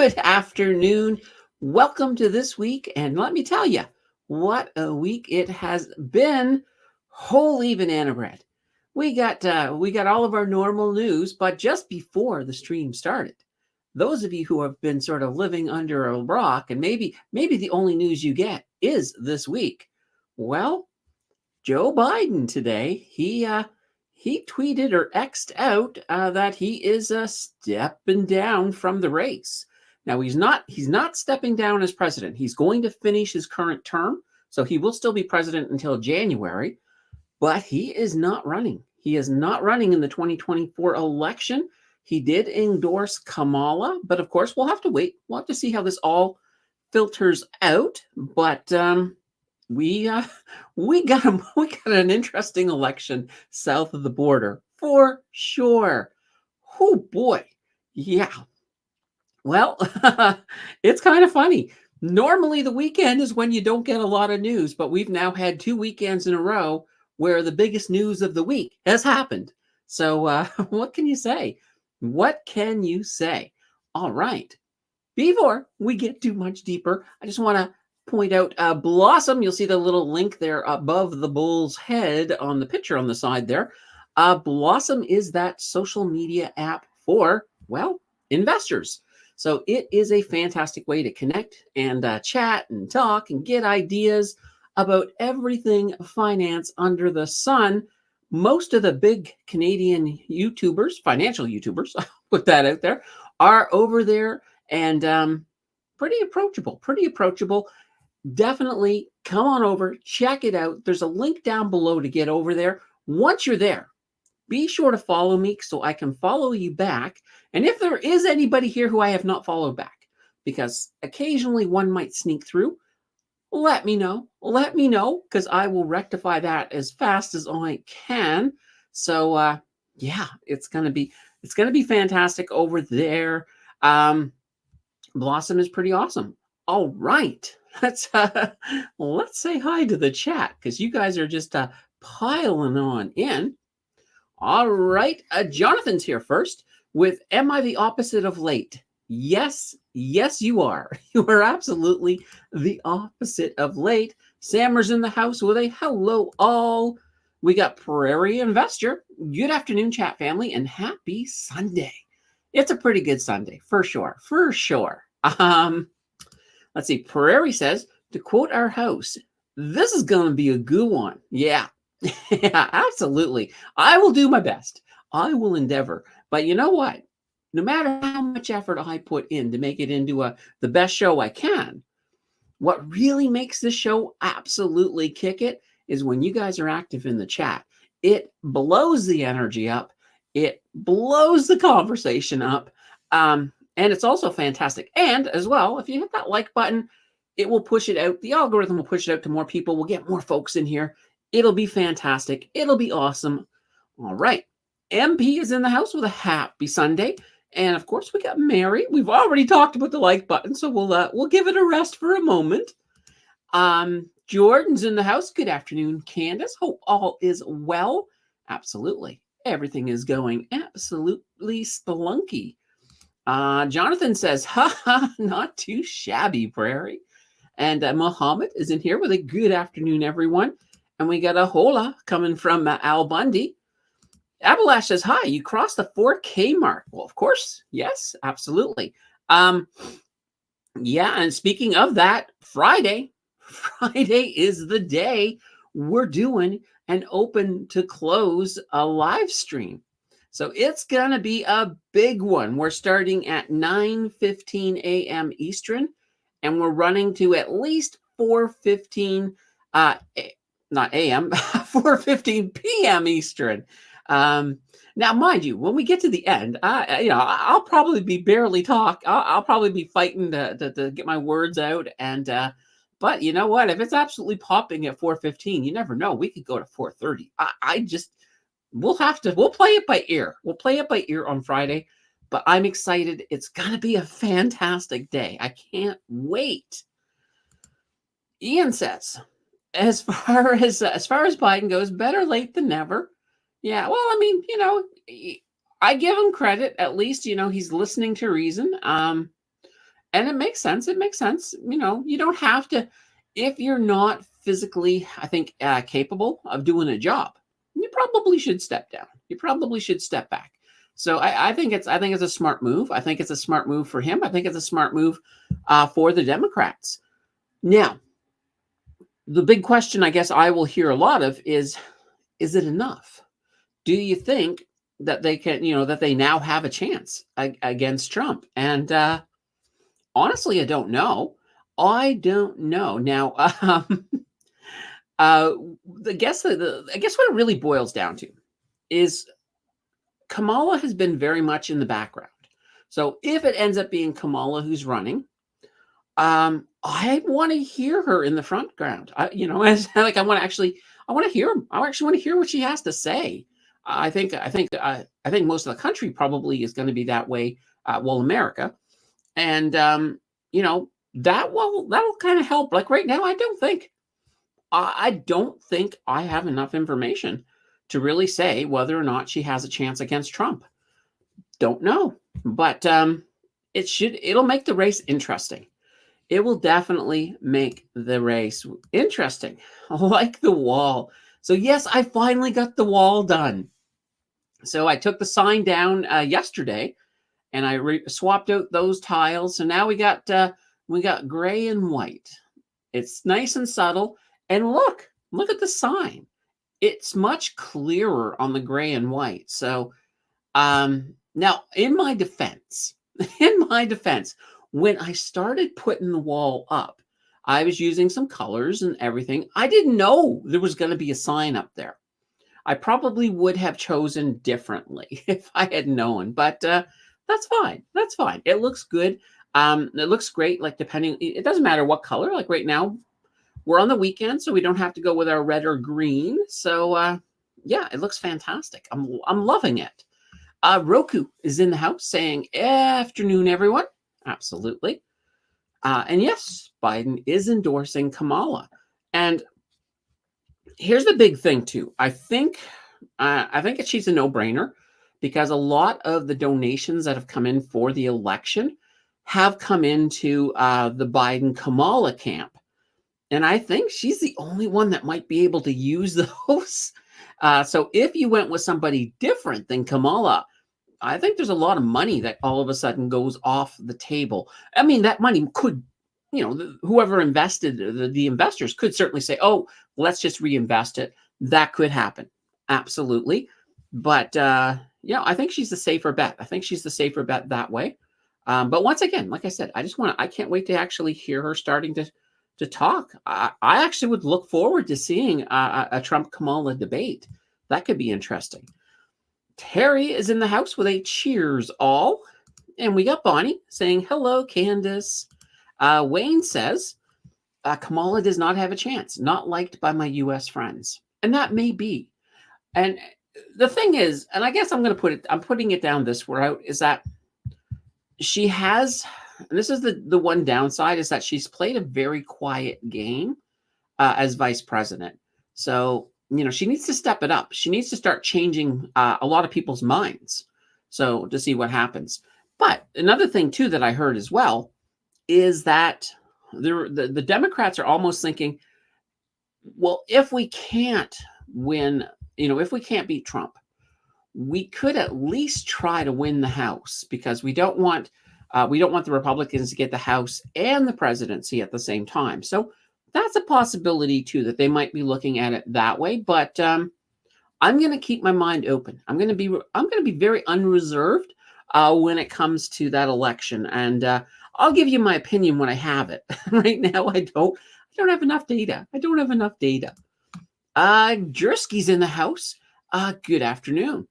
Good afternoon. Welcome to this week. And let me tell you, what a week it has been. Holy banana bread. We got all of our normal news, but just before the stream started, those of you who have been sort of living under a rock, and maybe the only news you get is this week. Well, Joe Biden today, he tweeted or X'd out that he is stepping down from the race. Now he's not stepping down as president. He's going to finish his current term, so he will still be president until January, but he is not running. He is not running in the 2024 election. He did endorse Kamala, but of course we'll have to wait. We'll have to see how this all filters out. But we uh, we got an interesting election south of the border for sure. Oh boy, yeah. Well, it's kind of funny. Normally, the weekend is when you don't get a lot of news, but we've now had 2 weekends in a row where the biggest news of the week has happened. So, what can you say? What can you say? All right. Before we get too much deeper, I just want to point out Blossom. You'll see the little link there above the bull's head on the picture on the side there. Blossom is that social media app for, well, investors. So it is a fantastic way to connect and chat and talk and get ideas about everything finance under the sun. Most of the big Canadian YouTubers, financial YouTubers, I'll put that out there, are over there and pretty approachable. Definitely come on over, check it out. There's a link down below to get over there. Once you're there, be sure to follow me so I can follow you back. And if there is anybody here who I have not followed back, because occasionally one might sneak through, let me know. Let me know, because I will rectify that as fast as I can. So yeah, it's gonna be fantastic over there. Blossom is pretty awesome. All right, let's say hi to the chat because you guys are just piling on in. All right, Jonathan's here first with "Am I the opposite of late?" Yes, you are. You are absolutely the opposite of late. Sammer's in the house with a hello all. We got Prairie Investor. Good afternoon, chat family, and happy Sunday. It's a pretty good Sunday, for sure. Let's see. Prairie says, to quote our house, this is going to be a good one. Yeah, yeah, absolutely. I will do my best. I will endeavor. But you know what? No matter how much effort I put in to make it into the best show I can, what really makes this show absolutely kick it is when you guys are active in the chat. It blows the energy up. It blows the conversation up. And it's also fantastic. And as well, if you hit that like button, it will push it out. The algorithm will push it out to more people. We'll get more folks in here. It'll be fantastic. It'll be awesome. All right. MP is in the house with a happy Sunday. And of course, we got Mary. We've already talked about the like button, so we'll give it a rest for a moment. Jordan's in the house. Good afternoon, Candace. Hope all is well. Absolutely. Everything is going absolutely spelunky. Jonathan says, not too shabby, Prairie. And Mohammed is in here with a good afternoon, everyone. And we got a hola coming from Al Bundy. Abalash says, hi, you crossed the 4K mark. Well, of course. Yes, absolutely. Yeah, and speaking of that, Friday is the day we're doing an open to close a live stream. So it's going to be a big one. We're starting at 9:15 a.m. Eastern, and we're running to at least 4:15, not a.m., 4:15 p.m. Eastern. Now, mind you, when we get to the end, I'll probably be barely talk. I'll probably be fighting to get my words out. And but you know what? If it's absolutely popping at 4:15, you never know. We could go to 4:30. We'll play it by ear. We'll play it by ear on Friday, but I'm excited. It's going to be a fantastic day. I can't wait. Ian says, as far as Biden goes, better late than never. Yeah, well, I mean, I give him credit. At least, he's listening to reason. And it makes sense. It makes sense. You don't have to, if you're not physically, I think, capable of doing a job, you probably should step down. You probably should step back. So I think it's a smart move. I think it's a smart move for him. I think it's a smart move for the Democrats. Now, the big question I guess I will hear a lot of is it enough? Do you think that they can, that they now have a chance against Trump? And honestly, I don't know. I don't know. Now, uh, I guess what it really boils down to is Kamala has been very much in the background. So if it ends up being Kamala who's running, I want to hear her in the front ground. As like I want to hear. I actually want to hear what she has to say. I think most of the country probably is going to be that way. Well, America, and that'll kind of help. Like right now, I don't think I have enough information to really say whether or not she has a chance against Trump. Don't know, but it'll make the race interesting. It will definitely make the race interesting. Like the wall. So yes, I finally got the wall done. So I took the sign down yesterday, and I swapped out those tiles. So now we got gray and white. It's nice and subtle. And look at the sign. It's much clearer on the gray and white. So now in my defense, when I started putting the wall up, I was using some colors and everything. I didn't know there was going to be a sign up there. I probably would have chosen differently if I had known, but that's fine. That's fine. It looks good. It looks great. Like it doesn't matter what color. Like right now, we're on the weekend, so we don't have to go with our red or green. So yeah, it looks fantastic. I'm loving it. Roku is in the house saying, "Afternoon, everyone." Absolutely. And yes, Biden is endorsing Kamala. And here's the big thing too. I think she's a no-brainer because a lot of the donations that have come in for the election have come into the Biden Kamala camp. And I think she's the only one that might be able to use those. So if you went with somebody different than Kamala, I think there's a lot of money that all of a sudden goes off the table. I mean, that money could, whoever invested, the investors could certainly say, oh, let's just reinvest it. That could happen. Absolutely. But, I think she's the safer bet. I think she's the safer bet that way. But once again, like I said, I can't wait to actually hear her starting to talk. I actually would look forward to seeing a Trump-Kamala debate. That could be interesting. Terry is in the house with a cheers all. And we got Bonnie saying, hello, Candace. Wayne says, Kamala does not have a chance, not liked by my U.S. friends. And that may be. And the thing is, and I guess I'm putting it down this route, is that she has, and this is the one downside, is that she's played a very quiet game as vice president. So, she needs to step it up. She needs to start changing a lot of people's minds. So to see what happens. But another thing too that I heard as well is that the Democrats are almost thinking, well, if we can't win, if we can't beat Trump, we could at least try to win the House because we don't want the Republicans to get the House and the presidency at the same time. So that's a possibility too, that they might be looking at it that way. But I'm going to keep my mind open. I'm going to be very unreserved when it comes to that election, and I'll give you my opinion when I have it. Right now, I don't have enough data. Jersky's in the house. Good afternoon.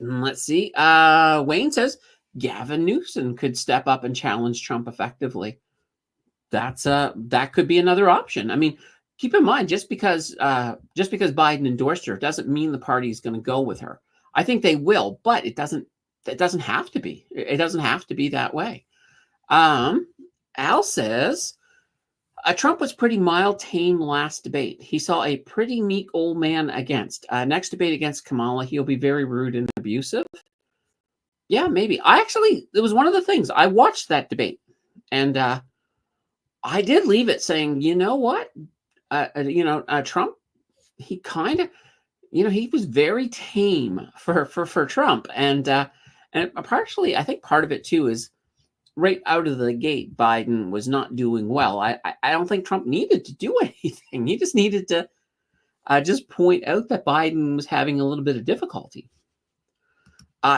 Let's see. Wayne says Gavin Newsom could step up and challenge Trump effectively. That could be another option. I mean, keep in mind, just because Biden endorsed her doesn't mean the party is going to go with her. I think they will, but it doesn't have to be. It doesn't have to be that way. Al says Trump was pretty mild, tame last debate. He saw a pretty meek old man against. Next debate against Kamala, he'll be very rude and abusive. Yeah, maybe. It was one of the things. I watched that debate. And I did leave it saying, you know what, Trump, he kind of, he was very tame for Trump, and partially, I think part of it too is right out of the gate, Biden was not doing well. I don't think Trump needed to do anything. He just needed to just point out that Biden was having a little bit of difficulty.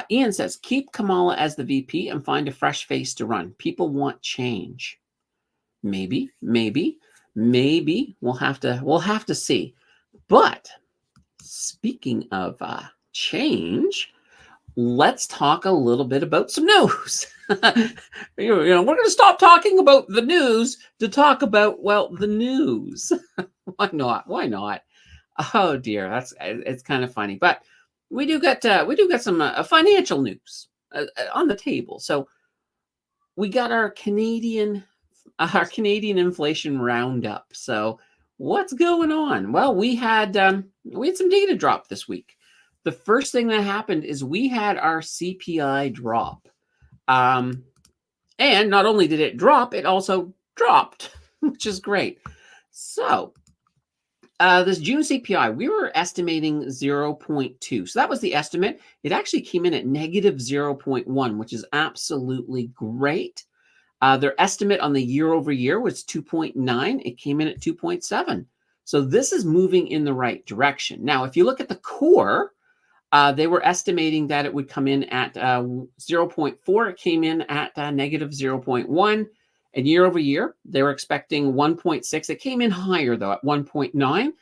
Ian says, keep Kamala as the VP and find a fresh face to run. People want change. Maybe we'll have to see. But speaking of change, let's talk a little bit about some news. We're going to stop talking about the news to talk about, well, the news. Why not? Oh dear, it's kind of funny, but we do get some financial news on the table. So we got our Canadian inflation roundup. So what's going on? Well, we had some data drop this week. The first thing that happened is we had our CPI drop. And not only did it drop, it also dropped, which is great. So this June CPI, we were estimating 0.2. So that was the estimate. It actually came in at negative 0.1, which is absolutely great. Their estimate on the year over year was 2.9. It came in at 2.7. So this is moving in the right direction. Now, if you look at the core, they were estimating that it would come in at 0.4. It came in at negative 0.1. And year over year, they were expecting 1.6. It came in higher, though, at 1.9.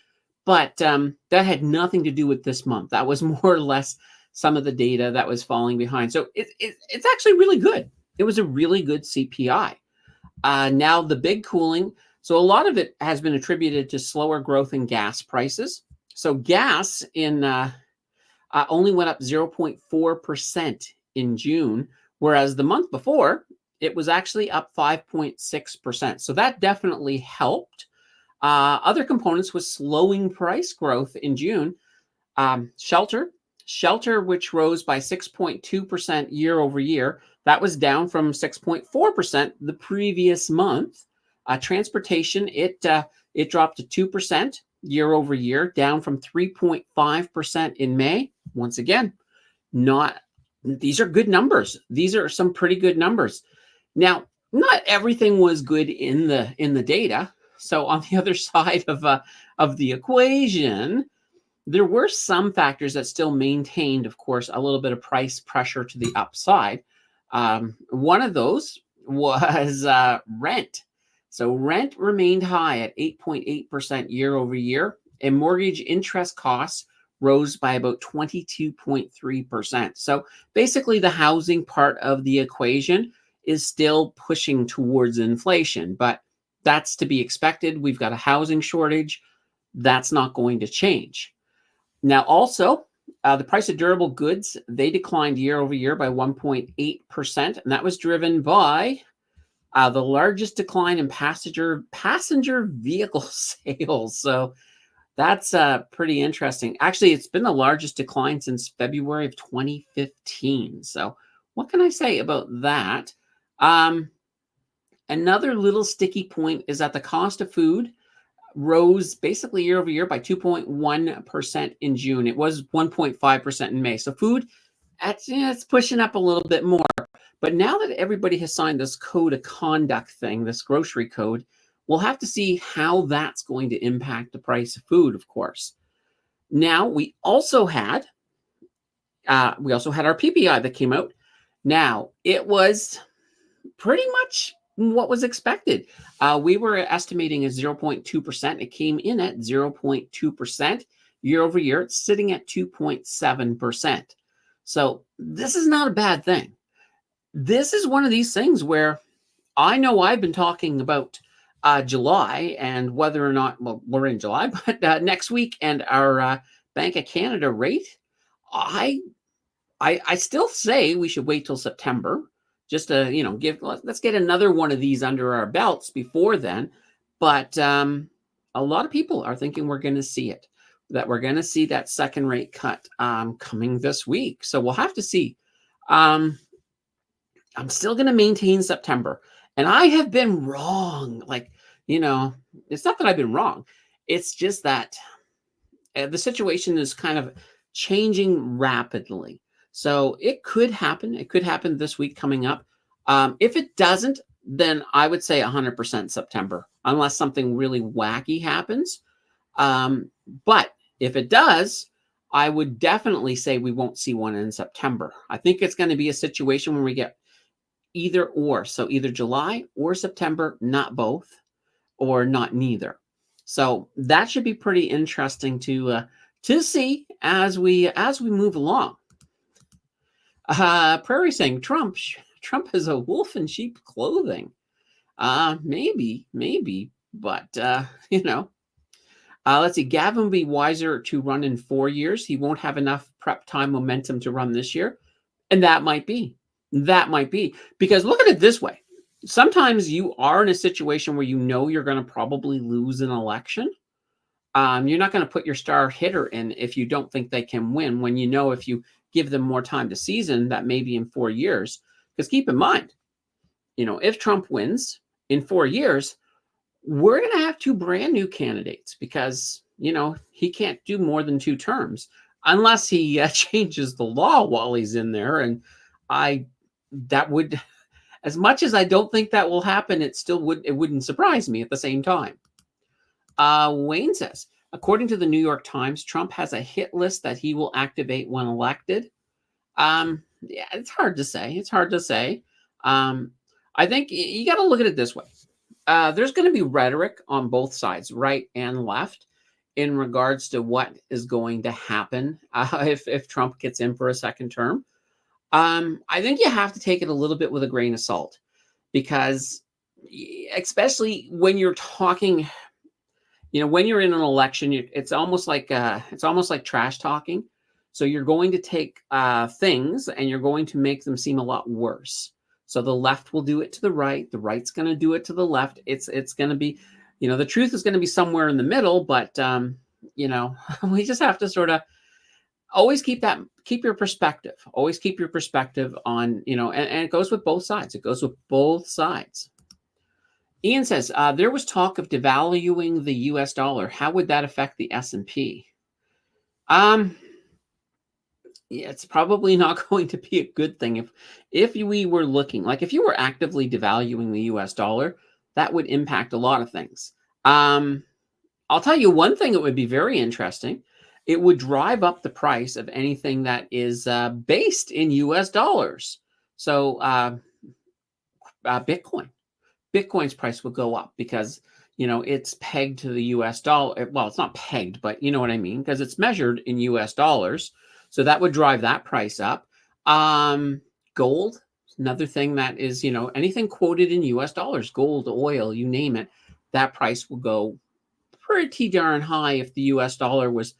But that had nothing to do with this month. That was more or less some of the data that was falling behind. So it's actually really good. It was a really good CPI. Now, the big cooling. So a lot of it has been attributed to slower growth in gas prices. So gas only went up 0.4% in June, whereas the month before, it was actually up 5.6%. So that definitely helped. Other components was slowing price growth in June. Shelter, which rose by 6.2% year over year, that was down from 6.4% the previous month. Transportation, it dropped to 2% year over year, down from 3.5% in May. Once again, these are good numbers. These are some pretty good numbers. Now, not everything was good in the data. So on the other side of the equation, there were some factors that still maintained, of course, a little bit of price pressure to the upside. One of those was rent. So rent remained high at 8.8% year over year, and mortgage interest costs rose by about 22.3%. So basically, the housing part of the equation is still pushing towards inflation, but that's to be expected. We've got a housing shortage. That's not going to change. Now, also, the price of durable goods, they declined year over year by 1.8%, and that was driven by the largest decline in passenger vehicle sales. So that's pretty interesting. Actually, it's been the largest decline since February of 2015. So what can I say about that? Another little sticky point is that the cost of food rose basically year over year by 2.1% in June. It was 1.5% in May. So food, it's pushing up a little bit more. But now that everybody has signed this code of conduct thing, this grocery code, we'll have to see how that's going to impact the price of food, of course. Now, we also had our PPI that came out. Now, it was pretty much what was expected. We were estimating a 0.2%. It came in at 0.2%. Year over year, it's sitting at 2.7%. So this is not a bad thing. This is one of these things where I know I've been talking about July and whether or not, well, we're in July, but next week and our Bank of Canada rate, I still say we should wait till September just to, let's get another one of these under our belts before then. But a lot of people are thinking we're going to see it, that we're going to see that second rate cut coming this week. So we'll have to see. I'm still going to maintain September. And I have been wrong. Like, you know, it's not that I've been wrong. It's just that the situation is kind of changing rapidly. So it could happen. It could happen this week coming up. If it doesn't, then I would say 100% September, unless something really wacky happens. Um, but if it does, I would definitely say we won't see one in September. I think it's going to be a situation where we get either or. So either July or September, not both, or not neither. So that should be pretty interesting to see as we move along. Prairie saying Trump is a wolf in sheep clothing. Maybe, but you know. Let's see. Gavin will be wiser to run in 4 years. He won't have enough prep time momentum to run this year. And that might be. That might be. Because look at it this way. Sometimes you are in a situation where you know you're going to probably lose an election. You're not going to put your star hitter in if you don't think they can win, when you know if you give them more time to season, that maybe in 4 years. Because keep in mind, if Trump wins in 4 years, we're going to have two brand new candidates because, he can't do more than 2 terms unless he changes the law while he's in there. And that would, as much as I don't think that will happen, it wouldn't surprise me at the same time. Wayne says, according to the New York Times, Trump has a hit list that he will activate when elected. Yeah, it's hard to say. I think you got to look at it this way. There's going to be rhetoric on both sides, right and left, in regards to what is going to happen if Trump gets in for a second term. I think you have to take it a little bit with a grain of salt, because especially when you're talking, when you're in an election, it's almost like trash talking. So you're going to take things and you're going to make them seem a lot worse. So the left will do it to the right. The right's going to do it to the left. It's going to be, the truth is going to be somewhere in the middle. But we just have to sort of always keep your perspective. Always keep your perspective on, and it goes with both sides. Ian says, there was talk of devaluing the U.S. dollar. How would that affect the S&P? Yeah, it's probably not going to be a good thing if we were looking, like if you were actively devaluing the U.S. dollar, that would impact a lot of things. I'll tell you one thing that would be very interesting. It would drive up the price of anything that is based in U.S. dollars. So Bitcoin's price will go up because, it's pegged to the U.S. dollar. Well, it's not pegged, but you know what I mean, because it's measured in U.S. dollars. So that would drive that price up. Gold, another thing that is, anything quoted in U.S. dollars, gold, oil, you name it, that price will go pretty darn high if the U.S. dollar was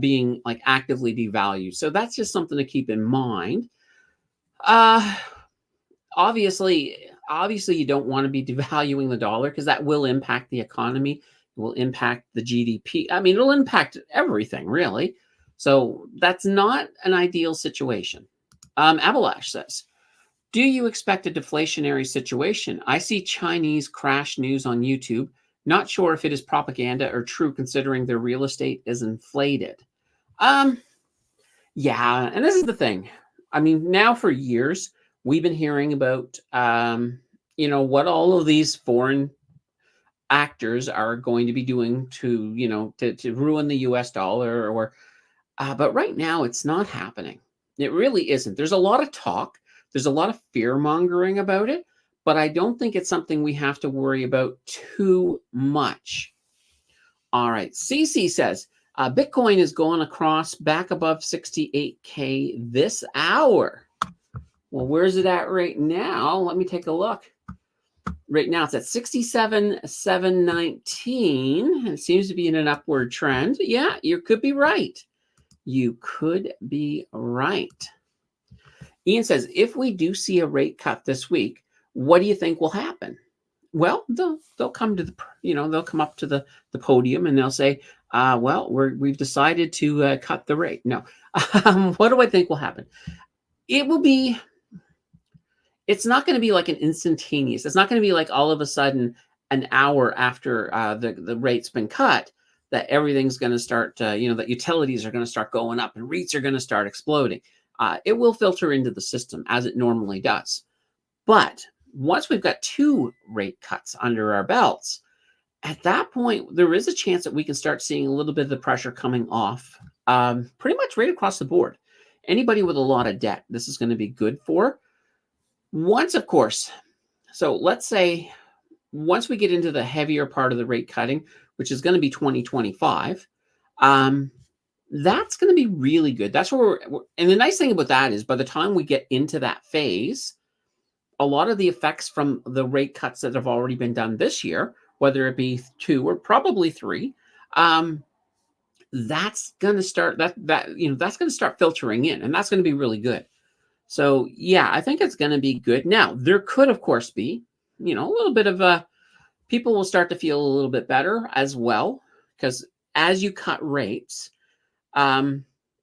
being like actively devalued. So that's just something to keep in mind. Obviously, you don't want to be devaluing the dollar because that will impact the economy. It will impact the GDP. I mean, it'll impact everything, really. So that's not an ideal situation. Abalash says, do you expect a deflationary situation? I see Chinese crash news on YouTube. Not sure if it is propaganda or true, considering their real estate is inflated. Yeah, and this is the thing. I mean, now for years, we've been hearing about, what all of these foreign actors are going to be doing to ruin the U.S. dollar, but right now it's not happening. It really isn't. There's a lot of talk. There's a lot of fear mongering about it, but I don't think it's something we have to worry about too much. All right. CC says, Bitcoin is going across back above 68K this hour. Well, where's it at right now? Let me take a look. Right now, it's at 67,719. It seems to be in an upward trend. Yeah, you could be right. You could be right. Ian says, if we do see a rate cut this week, what do you think will happen? Well, they'll come to they'll come up to the podium and they'll say, we've decided to cut the rate. No, what do I think will happen? It will be it's not going to be like an instantaneous. It's not going to be like all of a sudden an hour after the rate's been cut that everything's going to start. That utilities are going to start going up and REITs are going to start exploding. It will filter into the system as it normally does. But once we've got 2 rate cuts under our belts, at that point, there is a chance that we can start seeing a little bit of the pressure coming off pretty much right across the board. Anybody with a lot of debt, this is going to be good for. Once, of course, so let's say once we get into the heavier part of the rate cutting, which is going to be 2025, that's going to be really good. That's where and the nice thing about that is by the time we get into that phase, a lot of the effects from the rate cuts that have already been done this year, whether it be 2 or probably 3, that's going to start that's going to start filtering in, and that's going to be really good. So yeah, I think it's going to be good. Now, there could, of course, be a little bit of a people will start to feel a little bit better as well, because as you cut rates,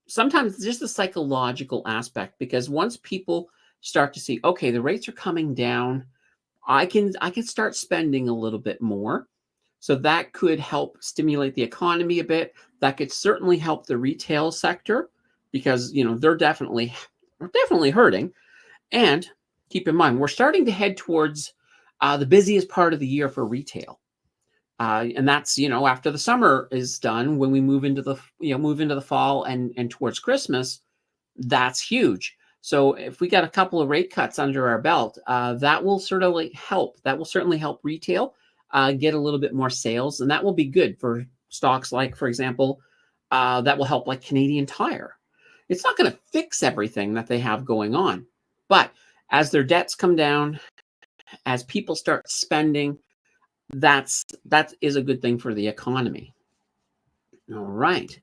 sometimes just the psychological aspect, because once people start to see, okay, the rates are coming down, I can start spending a little bit more. So that could help stimulate the economy a bit. That could certainly help the retail sector, because they're definitely hurting. And keep in mind, we're starting to head towards the busiest part of the year for retail. And that's after the summer is done, when we move into the fall and towards Christmas, that's huge. So if we got a couple of rate cuts under our belt, that will certainly help. That will certainly help retail get a little bit more sales, and that will be good for stocks like, for example, that will help like Canadian Tire. It's not going to fix everything that they have going on, but as their debts come down, as people start spending, that is a good thing for the economy. All right.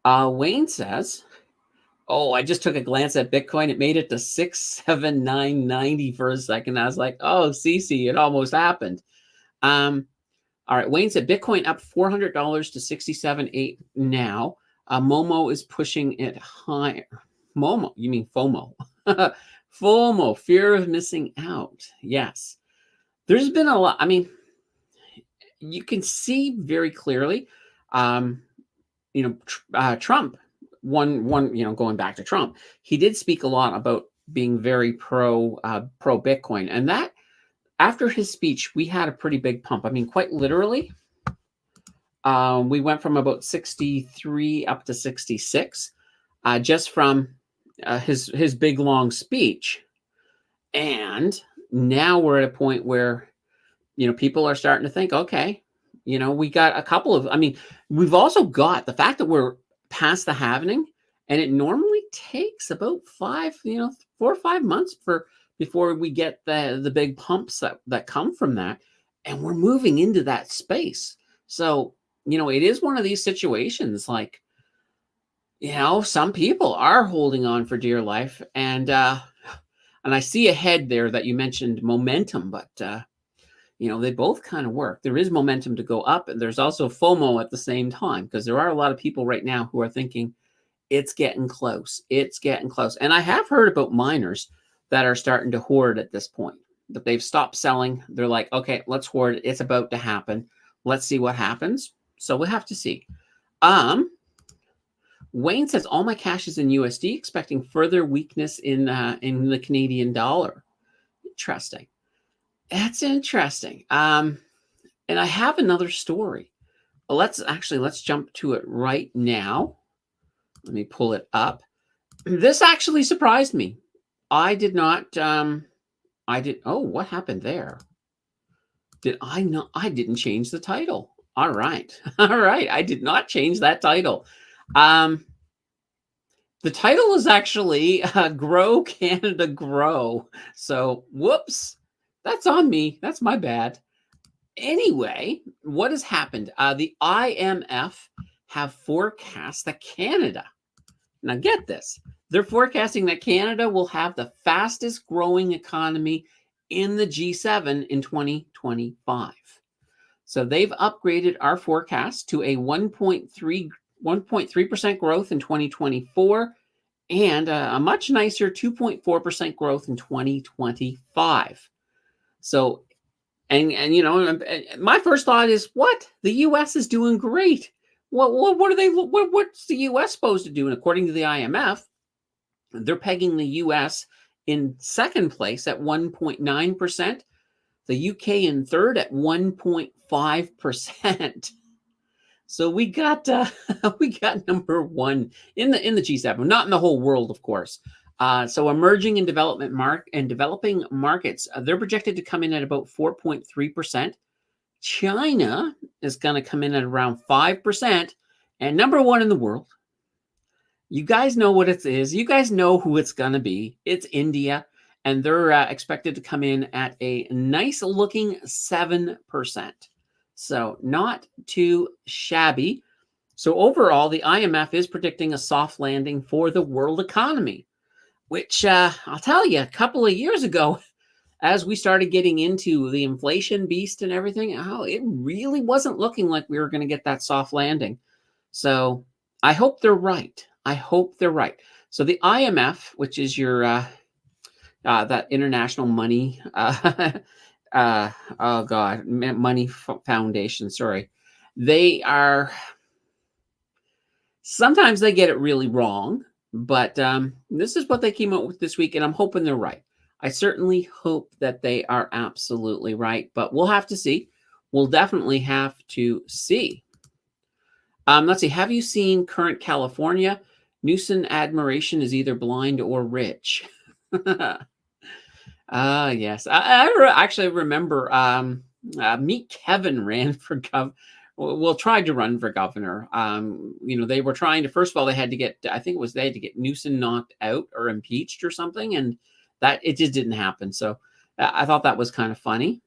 Wayne says, oh, I just took a glance at Bitcoin. It made it to 679.90 for a second. I was like, oh, Cece, it almost happened. All right. Wayne said Bitcoin up $400 to 67.8 now. Momo is pushing it higher. Momo, you mean FOMO? FOMO, fear of missing out. Yes. There's been a lot. I mean, you can see very clearly, Trump, going back to Trump, he did speak a lot about being very pro Bitcoin. And that after his speech, we had a pretty big pump. I mean, quite literally, we went from about 63 up to 66 just from his big, long speech. And now we're at a point where, people are starting to think, okay, we got a couple of, we've also got the fact that we're past the halvening, and it normally takes about 4 or 5 months before we get the big pumps that come from that. And we're moving into that space. So, it is one of these situations like, some people are holding on for dear life. And I see ahead there that you mentioned momentum, but they both kind of work. There is momentum to go up, and there's also FOMO at the same time, because there are a lot of people right now who are thinking it's getting close. It's getting close. And I have heard about miners that are starting to hoard at this point, that they've stopped selling. They're like, okay, let's hoard. It's about to happen. Let's see what happens. So we'll have to see. Wayne says all my cash is in USD, expecting further weakness in the Canadian dollar. Interesting. That's interesting. And I have another story. Let's jump to it right now. Let me pull it up. This actually surprised me. I did not. Oh, what happened there? Did I not? I didn't change the title. All right. All right. I did not change that title. The title is actually Grow Canada Grow. So, whoops. That's on me. That's my bad. Anyway, what has happened? The IMF have forecast that Canada, now get this, they're forecasting that Canada will have the fastest growing economy in the G7 in 2025. So they've upgraded our forecast to a 1.3% growth in 2024 and a much nicer 2.4% growth in 2025. So, my first thought is, what? The U.S. is doing great. What are they? What's the U.S. supposed to do? And according to the IMF, they're pegging the U.S. in second place at 1.9%. The UK in third at 1.5%. So we got we got number one in the G7, not in the whole world, of course. So emerging and developing markets, they're projected to come in at about 4.3%. China is going to come in at around 5%, and number one in the world. You guys know what it is. You guys know who it's going to be. It's India, and they're expected to come in at a nice looking 7%. So not too shabby. So overall, the IMF is predicting a soft landing for the world economy, which I'll tell you, a couple of years ago, as we started getting into the inflation beast and everything, it really wasn't looking like we were going to get that soft landing. So I hope they're right. I hope they're right. So the IMF, which is your that international money, money foundation. Sorry, they are. Sometimes they get it really wrong, but this is what they came up with this week, and I'm hoping they're right. I certainly hope that they are absolutely right, but we'll have to see. We'll definitely have to see. Let's see. Have you seen Current California? Newsom admiration is either blind or rich. Yes. Actually remember Meet Kevin ran for tried to run for governor. They were trying to, first of all, they had to get Newsom knocked out or impeached or something, and that it just didn't happen. So I thought that was kind of funny.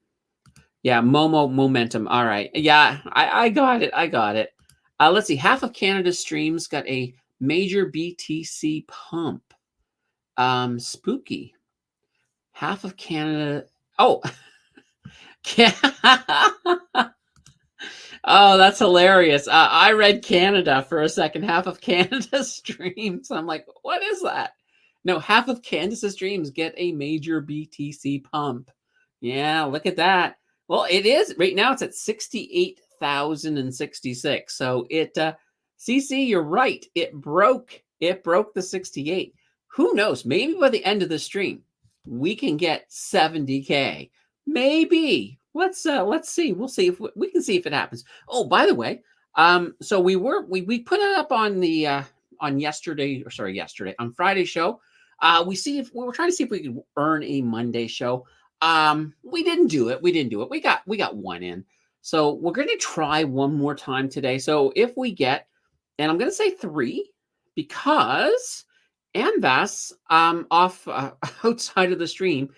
Yeah, momentum. All right. Yeah, I got it. Let's see. Half of Canada's streams got a major BTC pump. Spooky. Half of Canada. Oh. Oh, that's hilarious. I read Canada for a second. Half of Canada's streams. I'm like, what is that? No, half of Canada's streams get a major BTC pump. Yeah, look at that. Well, it is. Right now it's at 68,066. So it, CC, you're right. It broke the 68. Who knows? Maybe by the end of the stream, we can get 70K. Maybe. Let's see. We'll see if we can see if it happens. Oh, by the way, so we put it up on the on Friday's show. We were trying to see if we could earn a Monday show. We didn't do it. We got one in. So we're going to try one more time today. So if we get, and I'm going to say 3, because Anvas off outside of the stream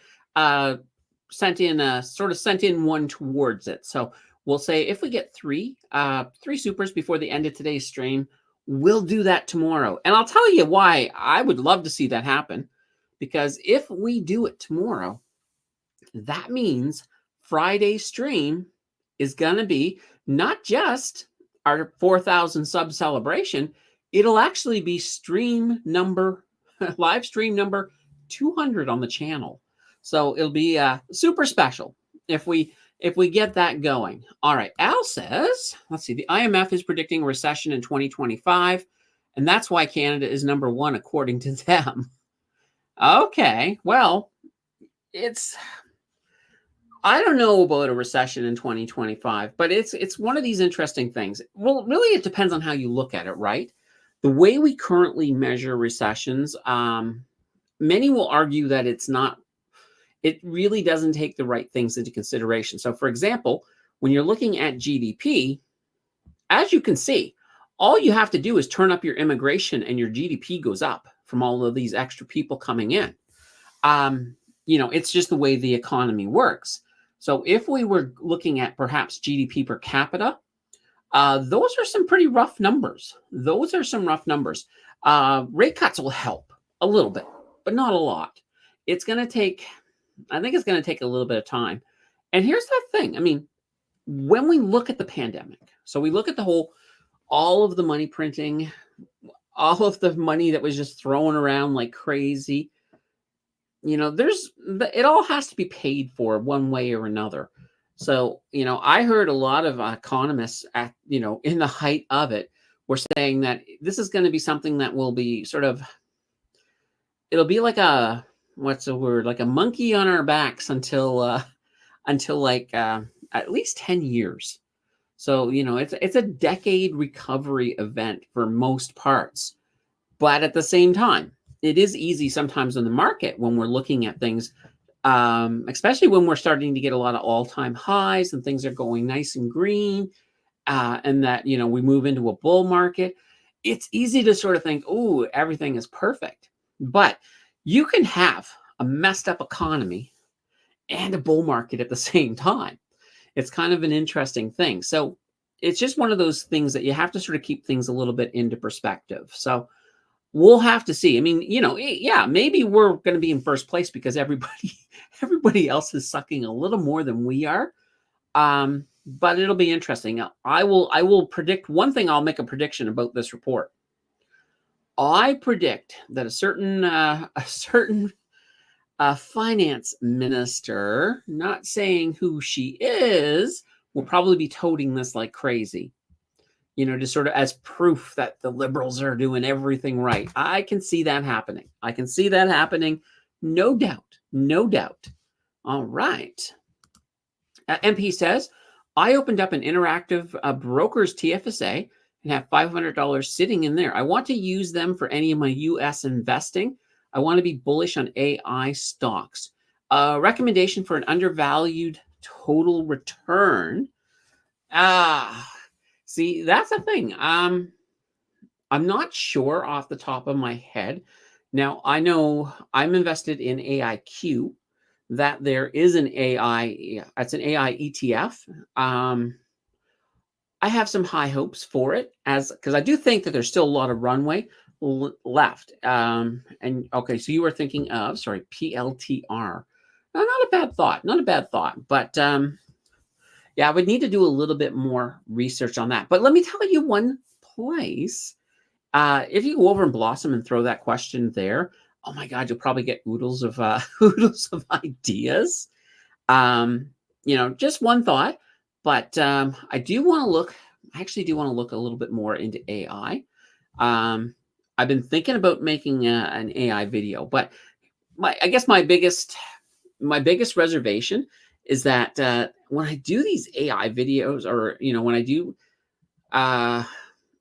sent in one towards it. So we'll say if we get 3 supers before the end of today's stream, we'll do that tomorrow. And I'll tell you why I would love to see that happen. Because if we do it tomorrow, that means Friday's stream is going to be not just our 4,000 sub celebration. It'll actually be live stream number 200 on the channel. So it'll be super special if we get that going. All right. Al says, let's see, the IMF is predicting a recession in 2025, and that's why Canada is number 1 according to them. Okay. Well, I don't know about a recession in 2025, but it's one of these interesting things. Well, really, it depends on how you look at it, right? The way we currently measure recessions, many will argue that it really doesn't take the right things into consideration. So, for example, when you're looking at GDP, as you can see, all you have to do is turn up your immigration and your GDP goes up from all of these extra people coming in. It's just the way the economy works. So if we were looking at perhaps GDP per capita, those are some pretty rough numbers. Rate cuts will help a little bit, but not a lot. I think it's going to take a little bit of time. And here's the thing. I mean, when we look at the pandemic, so we look at all of the money printing, all of the money that was just thrown around like crazy. It all has to be paid for one way or another. So, I heard a lot of economists in the height of it were saying that this is going to be something that will be it'll be like what's the word? Like a monkey on our backs until like at least 10 years. So, it's a decade recovery event for most parts. But at the same time, it is easy sometimes in the market when we're looking at things, especially when we're starting to get a lot of all-time highs and things are going nice and green, and that, we move into a bull market. It's easy to sort of think, oh, everything is perfect. But you can have a messed up economy and a bull market at the same time. It's kind of an interesting thing. So it's just one of those things that you have to sort of keep things a little bit into perspective. So we'll have to see. I mean, yeah, maybe we're going to be in first place because everybody else is sucking a little more than we are. But it'll be interesting. I will predict one thing. I'll make a prediction about this report. I predict that a certain finance minister, not saying who she is, will probably be toting this like crazy. Just sort of as proof that the liberals are doing everything right. I can see that happening. No doubt. No doubt. All right. MP says, I opened up an interactive broker's TFSA and have $500 sitting in there. I want to use them for any of my US investing. I want to be bullish on AI stocks. Recommendation for an undervalued total return. See, that's the thing. I'm not sure off the top of my head. Now, I know I'm invested in AIQ, that there is an AI, it's an AI ETF. I have some high hopes for it because I do think that there's still a lot of runway left. And okay, so you were thinking of, PLTR. Not a bad thought, but yeah, I would need to do a little bit more research on that. But let me tell you one place. If you go over and Blossom and throw that question there, oh my God, you'll probably get oodles of oodles of ideas. Just one thought, but I actually do want to look a little bit more into AI. I've been thinking about making an AI video, but I guess my biggest reservation is that when I do these AI videos, or when I do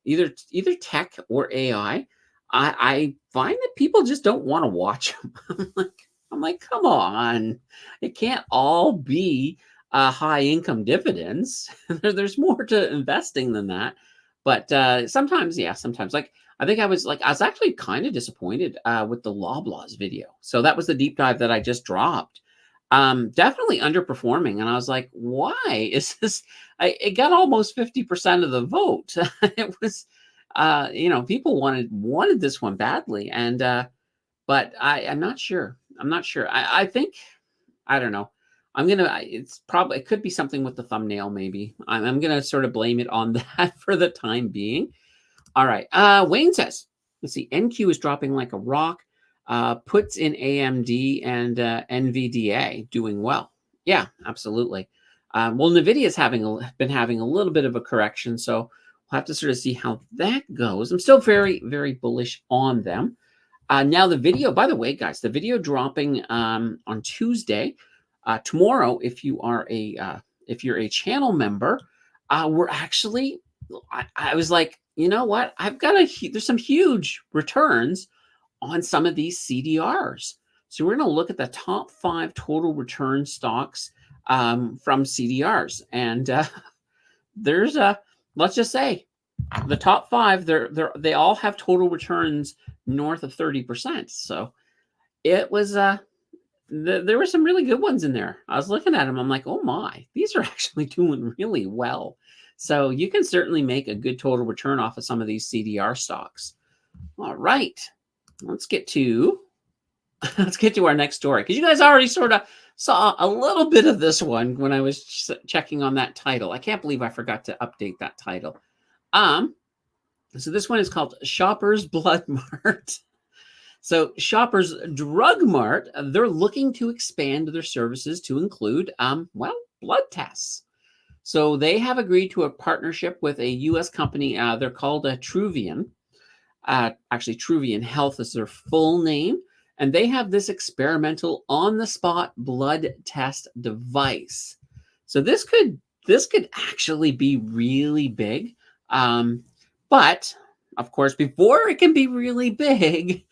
either tech or AI, I find that people just don't want to watch them. I'm like, come on, it can't all be high income dividends. There's more to investing than that. But sometimes, like I think I was actually kind of disappointed with the Loblaws video. So that was the deep dive that I just dropped. Definitely underperforming. And I was like, why is this? It got almost 50% of the vote. It was, people wanted this one badly. And, but I'm not sure. I think, I don't know. It could be something with the thumbnail. Maybe I'm going to sort of blame it on that for the time being. All right. Wayne says, let's see. NQ is dropping like a rock. Puts in AMD and NVDA doing well. Yeah, absolutely. Well, NVIDIA's been having a little bit of a correction, so we'll have to sort of see how that goes. I'm still very, very bullish on them. Now the video, by the way, guys, the video dropping on Tuesday. Tomorrow, if you're a channel member, we're actually. I was like, you know what? There's some huge returns on some of these CDRs. So we're going to look at the top 5 total return stocks from CDRs. And there's let's just say the top 5, they all have total returns north of 30%. So it was, there were some really good ones in there. I was looking at them. I'm like, oh my, these are actually doing really well. So you can certainly make a good total return off of some of these CDR stocks. All right. Let's get to our next story, because you guys already sort of saw a little bit of this one when I was checking on that title. I can't believe I forgot to update that title. So this one is called Shoppers Blood Mart. So Shoppers Drug Mart, they're looking to expand their services to include, well, blood tests. So they have agreed to a partnership with a U.S. company. They're called Truvian. Actually, Truvian Health is their full name. And they have this experimental on-the-spot blood test device. So this could actually be really big. But of course, before it can be really big,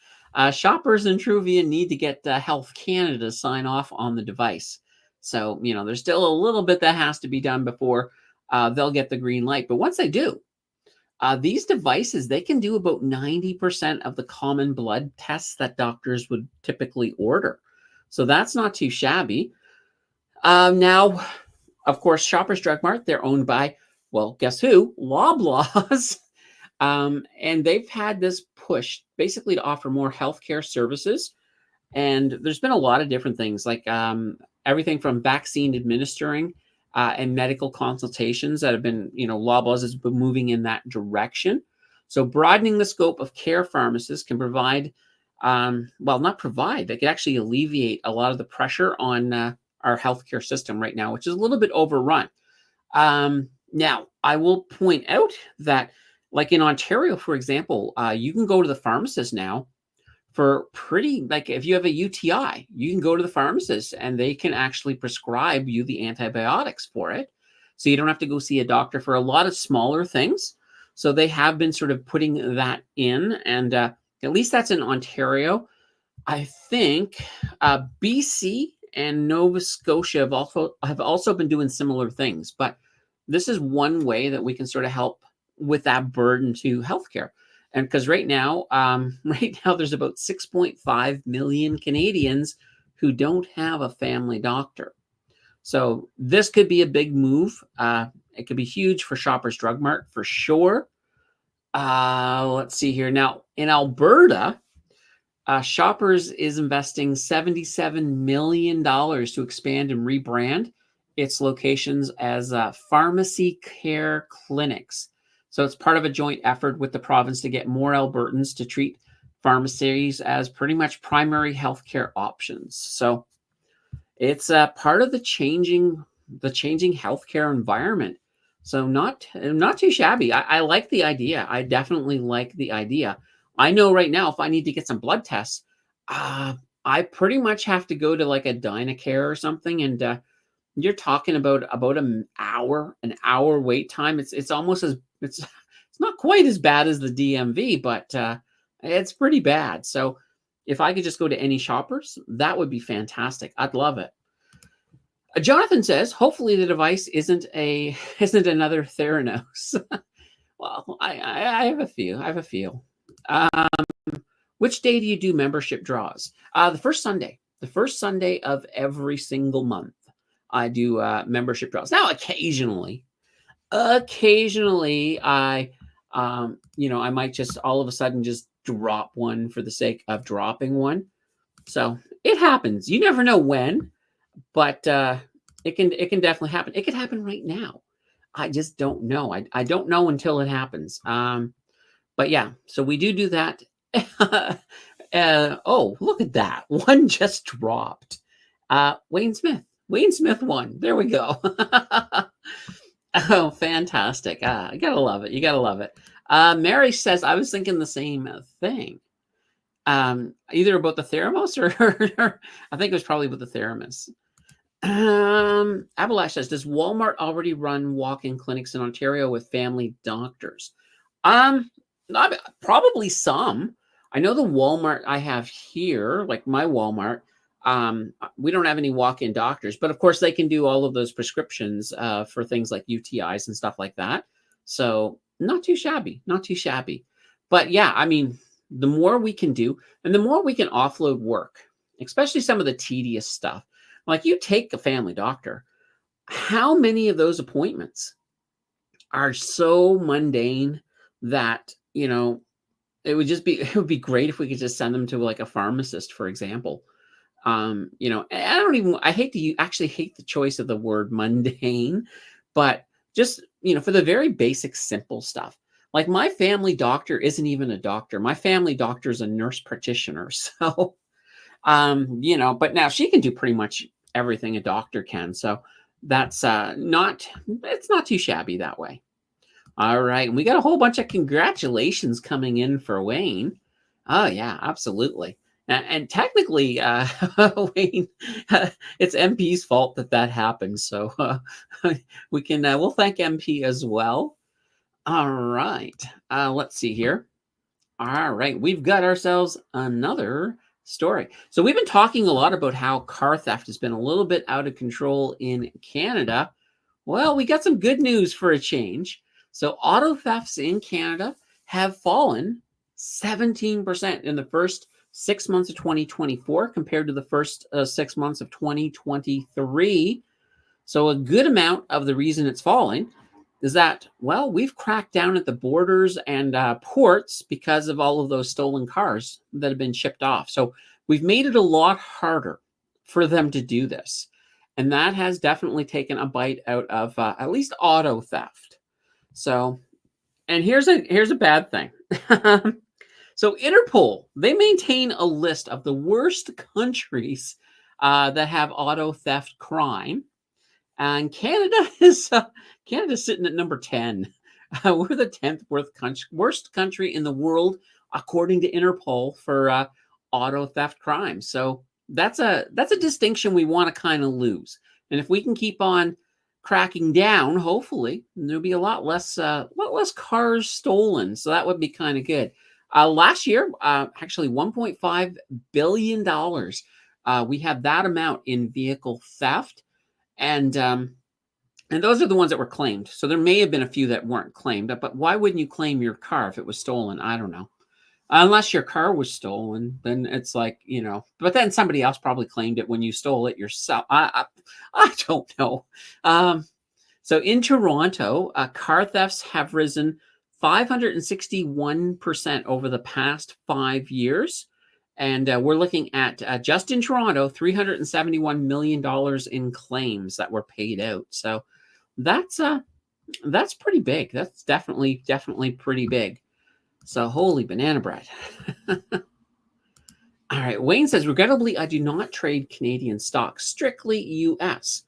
Shoppers and Truvian need to get Health Canada to sign off on the device. So, there's still a little bit that has to be done before they'll get the green light. But once they do, these devices, they can do about 90% of the common blood tests that doctors would typically order. So that's not too shabby. Now, of course, Shoppers Drug Mart, they're owned by, well, guess who? Loblaws. And they've had this push basically to offer more healthcare services. And there's been a lot of different things like everything from vaccine administering and medical consultations that have been, Loblaws has been moving in that direction. So broadening the scope of care pharmacists can provide, not provide, they can actually alleviate a lot of the pressure on our healthcare system right now, which is a little bit overrun. Now, I will point out that, like in Ontario, for example, you can go to the pharmacist now for if you have a UTI, you can go to the pharmacist and they can actually prescribe you the antibiotics for it. So you don't have to go see a doctor for a lot of smaller things. So they have been sort of putting that in, and at least that's in Ontario. I think BC and Nova Scotia have also been doing similar things, but this is one way that we can sort of help with that burden to healthcare. And because right now there's about 6.5 million Canadians who don't have a family doctor. So this could be a big move. It could be huge for Shoppers Drug Mart for sure. Let's see here. Now, in Alberta, Shoppers is investing $77 million to expand and rebrand its locations as pharmacy care clinics. So it's part of a joint effort with the province to get more Albertans to treat pharmacies as pretty much primary healthcare options. So it's part of the changing healthcare environment. So not too shabby. I like the idea. I definitely like the idea. I know right now if I need to get some blood tests, I pretty much have to go to like a Dynacare or something, and you're talking about an hour wait time. It's almost it's not quite as bad as the DMV, but it's pretty bad. So if I could just go to any Shoppers, that would be fantastic. I'd love it. Jonathan says, hopefully the device isn't another Theranos. Well, I have a few. Which day do you do membership draws? The first Sunday of every single month. I do membership draws. Now, occasionally, I might just all of a sudden just drop one for the sake of dropping one. So it happens. You never know when, but it can definitely happen. It could happen right now. I just don't know. I don't know until it happens. But yeah, so we do that. Oh, look at that. One just dropped. Wayne Smith won. There we go. Oh, fantastic. You gotta love it. You gotta love it. Mary says, I was thinking the same thing. Either about the Theranos or I think it was probably with the Theranos. Abalash says, does Walmart already run walk-in clinics in Ontario with family doctors? Probably some. I know the Walmart I have here, like my Walmart, we don't have any walk-in doctors, but of course they can do all of those prescriptions for things like UTIs and stuff like that. So not too shabby. But yeah, I mean, the more we can do and the more we can offload work, especially some of the tedious stuff. Like you take a family doctor, how many of those appointments are so mundane that, it would be great if we could just send them to like a pharmacist, for example. I actually hate the choice of the word mundane, but just, for the very basic, simple stuff. Like my family doctor isn't even a doctor. My family doctor is a nurse practitioner. So, but now she can do pretty much everything a doctor can. So that's it's not too shabby that way. All right. And we got a whole bunch of congratulations coming in for Wayne. Oh, yeah, absolutely. And technically, Wayne, it's MP's fault that happened. So we'll thank MP as well. All right. Let's see here. All right. We've got ourselves another story. So we've been talking a lot about how car theft has been a little bit out of control in Canada. Well, we got some good news for a change. So auto thefts in Canada have fallen 17% in the first 6 months of 2024 compared to the first 6 months of 2023. So a good amount of the reason it's falling is that, well, we've cracked down at the borders and ports because of all of those stolen cars that have been shipped off. So we've made it a lot harder for them to do this. And that has definitely taken a bite out of at least auto theft. So, and here's a bad thing. So Interpol, they maintain a list of the worst countries that have auto theft crime. And Canada's sitting at number 10. We're the 10th worst country in the world, according to Interpol, for auto theft crimes. So that's a distinction we want to kind of lose. And if we can keep on cracking down, hopefully there'll be a lot less cars stolen. So that would be kind of good. Last year, actually $1.5 billion. We had that amount in vehicle theft. And those are the ones that were claimed. So there may have been a few that weren't claimed. But why wouldn't you claim your car if it was stolen? I don't know. Unless your car was stolen, then it's like, but then somebody else probably claimed it when you stole it yourself. I don't know. So in Toronto, car thefts have risen 561% over the past 5 years. And we're looking at just in Toronto, $371 million in claims that were paid out. So that's pretty big. That's definitely pretty big. So holy banana bread. All right. Wayne says, regrettably, I do not trade Canadian stocks, strictly US.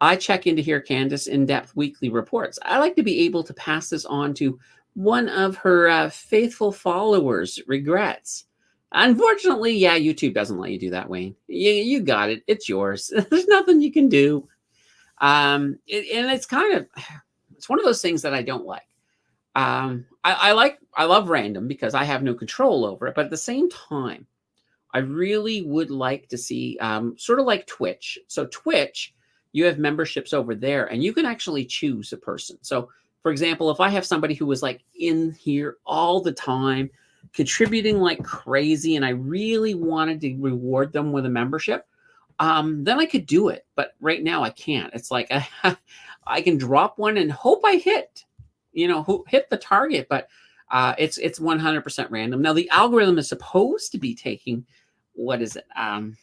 I check into Here Candace in-depth weekly reports. I like to be able to pass this on to one of her faithful followers. Regrets. Unfortunately, yeah, YouTube doesn't let you do that, Wayne. You got it. It's yours. There's nothing you can do. And it's one of those things that I don't like. I love random because I have no control over it. But at the same time, I really would like to see sort of like Twitch. So Twitch, you have memberships over there and you can actually choose a person. So for example, if I have somebody who was like in here all the time, contributing like crazy, and I really wanted to reward them with a membership, then I could do it. But right now I can't. It's like I can drop one and hope I hit the target, but it's 100% random. Now the algorithm is supposed to be taking the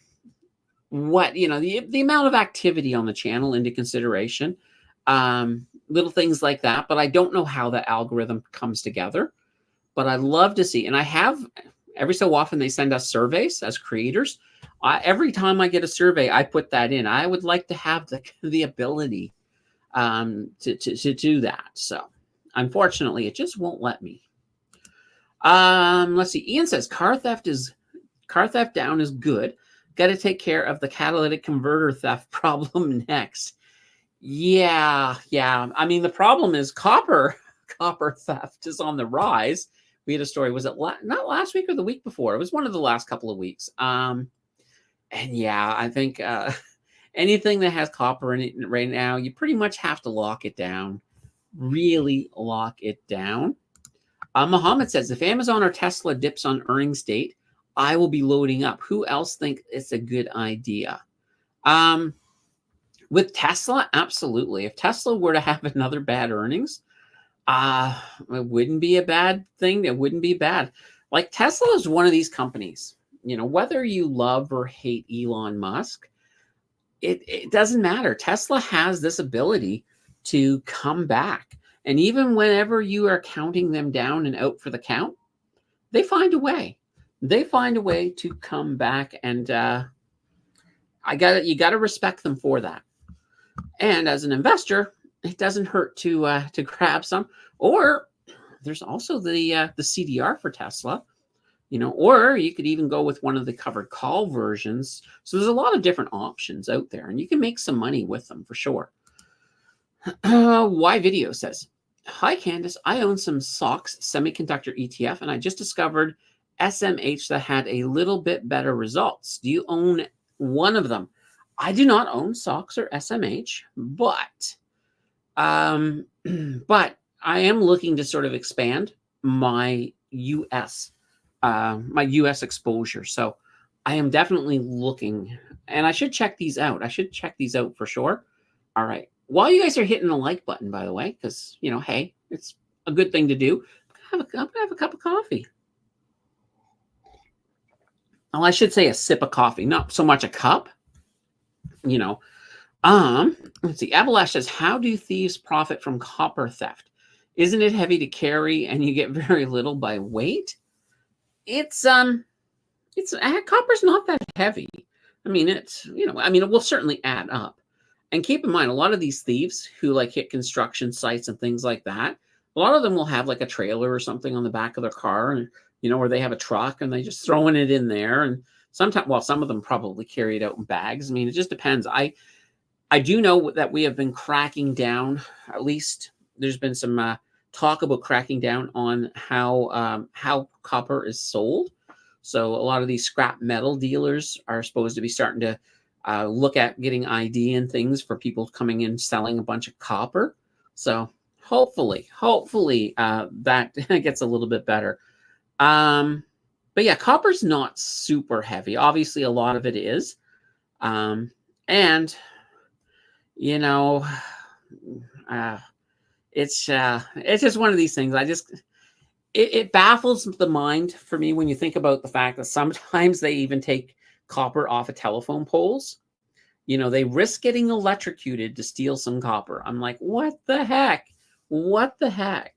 amount of activity on the channel into consideration, little things like that. But I don't know how the algorithm comes together. But I love to see, and I have every so often they send us surveys as creators. Every time I get a survey, I put that in. I would like to have the ability to do that. So unfortunately, it just won't let me. Let's see. Ian says car theft down is good. Got to take care of the catalytic converter theft problem next. Yeah. I mean, the problem is copper theft is on the rise. We had a story. Was it not last week or the week before? It was one of the last couple of weeks. And yeah, I think anything that has copper in it right now, you pretty much have to lock it down. Really lock it down. Muhammad says, if Amazon or Tesla dips on earnings date, I will be loading up. Who else think it's a good idea? With Tesla, absolutely. If Tesla were to have another bad earnings, it wouldn't be a bad thing. It wouldn't be bad. Like Tesla is one of these companies, whether you love or hate Elon Musk, it doesn't matter. Tesla has this ability to come back. And even whenever you are counting them down and out for the count, they find a way. They find a way to come back, and you got to respect them for that. And as an investor, it doesn't hurt to grab some. Or there's also the CDR for Tesla, or you could even go with one of the covered call versions. So there's a lot of different options out there, and you can make some money with them for sure. Why Video says, hi Candace, I own some SOX semiconductor ETF, and I just discovered SMH that had a little bit better results. Do you own one of them? I do not own SOX or SMH, but but I am looking to sort of expand my US exposure. So I am definitely looking, and I should check these out. I should check these out for sure. All right. While you guys are hitting the like button, by the way, because, hey, it's a good thing to do, I'm going to have a cup of coffee. Well, I should say a sip of coffee, not so much a cup. Let's see. Abalash says, how do thieves profit from copper theft? Isn't it heavy to carry and you get very little by weight? It's copper's not that heavy. I mean, it will certainly add up. And keep in mind, a lot of these thieves who hit construction sites and things like that, a lot of them will have a trailer or something on the back of their car, and or they have a truck and they just throwing it in there. And sometimes, some of them probably carry it out in bags. I mean, it just depends. I do know that we have been cracking down. At least there's been some talk about cracking down on how copper is sold. So a lot of these scrap metal dealers are supposed to be starting to look at getting ID and things for people coming in selling a bunch of copper. So hopefully that gets a little bit better. But yeah, copper's not super heavy. Obviously, a lot of it is. And, it's just one of these things. It baffles the mind for me when you think about the fact that sometimes they even take copper off of telephone poles. They risk getting electrocuted to steal some copper. I'm like, what the heck? What the heck?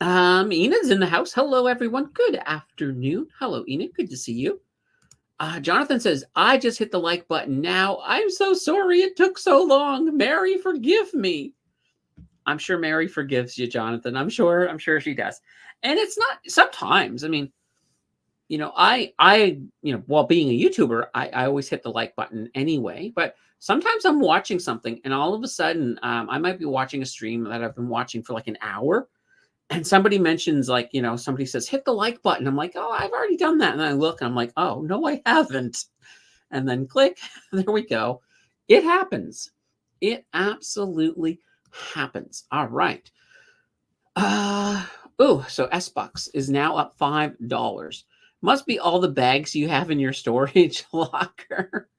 Enid's in the house. Hello, everyone. Good afternoon. Hello, Enid. Good to see you. Jonathan says, I just hit the like button now. I'm so sorry it took so long. Mary, forgive me. I'm sure Mary forgives you, Jonathan. I'm sure she does. And it's not sometimes. I mean, while being a YouTuber, I always hit the like button anyway. But sometimes I'm watching something, and all of a sudden, I might be watching a stream that I've been watching for an hour, and somebody mentions somebody says, hit the like button. I'm like, oh, I've already done that. And I look and I'm like, oh, no, I haven't. And then click, there we go. It happens. It absolutely happens. All right. So S-Bucks is now up $5. Must be all the bags you have in your storage locker.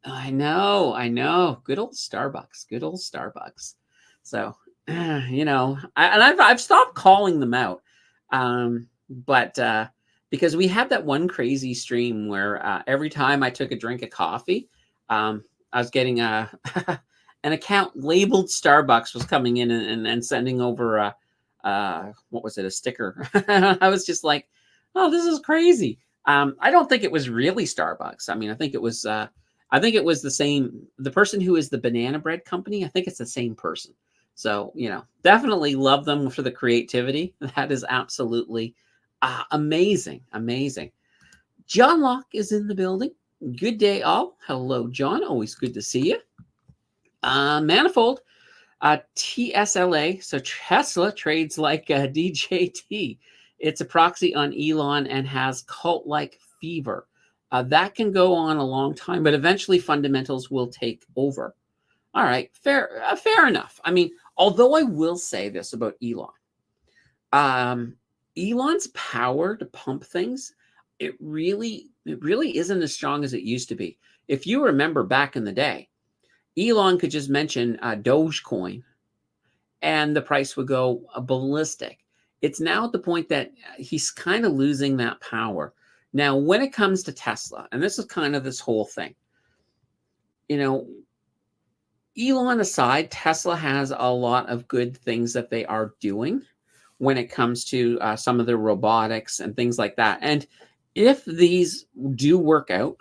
I know. Good old Starbucks. So, I've stopped calling them out. But because we had that one crazy stream where every time I took a drink of coffee, I was getting an account labeled Starbucks was coming in and sending over what was it, a sticker. I was just like, oh, this is crazy. I don't think it was really Starbucks. I mean, I think it was the same, the person who is the banana bread company. I think it's the same person. So, definitely love them for the creativity. That is absolutely amazing. John Locke is in the building. Good day, all. Hello, John. Always good to see you. Manifold, TSLA. So Tesla trades like DJT. It's a proxy on Elon and has cult-like fever. That can go on a long time, but eventually fundamentals will take over. All right, fair enough. I mean, although I will say this about Elon, Elon's power to pump things, it really isn't as strong as it used to be. If you remember back in the day, Elon could just mention Dogecoin, and the price would go ballistic. It's now at the point that he's kind of losing that power. Now, when it comes to Tesla, and this is kind of this whole thing, Elon aside, Tesla has a lot of good things that they are doing when it comes to some of the robotics and things like that. And if these do work out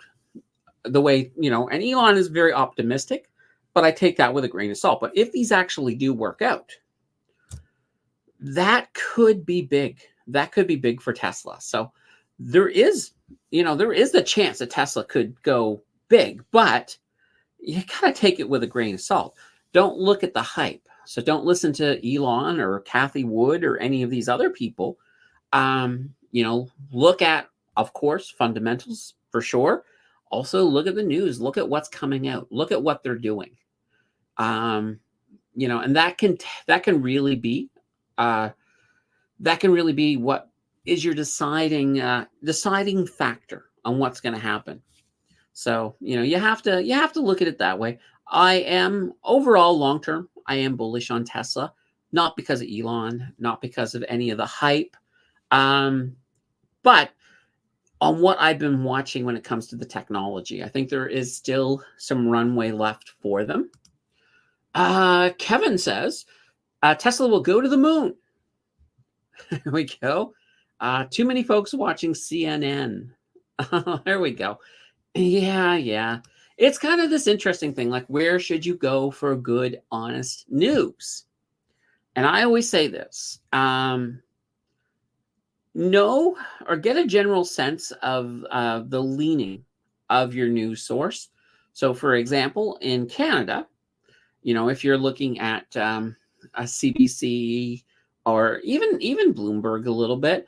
the way, and Elon is very optimistic, but I take that with a grain of salt. But if these actually do work out, that could be big. That could be big for Tesla. So there is, there is the chance that Tesla could go big, but you got to take it with a grain of salt. Don't look at the hype. So don't listen to Elon or Kathy Wood or any of these other people. Look at, of course, fundamentals for sure. Also look at the news. Look at what's coming out. Look at what they're doing. And that can really be what is your deciding factor on what's going to happen. So, you have to look at it that way. I am overall long term, I am bullish on Tesla, not because of Elon, not because of any of the hype, but on what I've been watching when it comes to the technology. I think there is still some runway left for them. Kevin says Tesla will go to the moon. There we go. Too many folks watching CNN. There we go. Yeah. It's kind of this interesting thing, like where should you go for good, honest news? And I always say this, know or get a general sense of the leaning of your news source. So for example, in Canada, if you're looking at a CBC or even Bloomberg a little bit,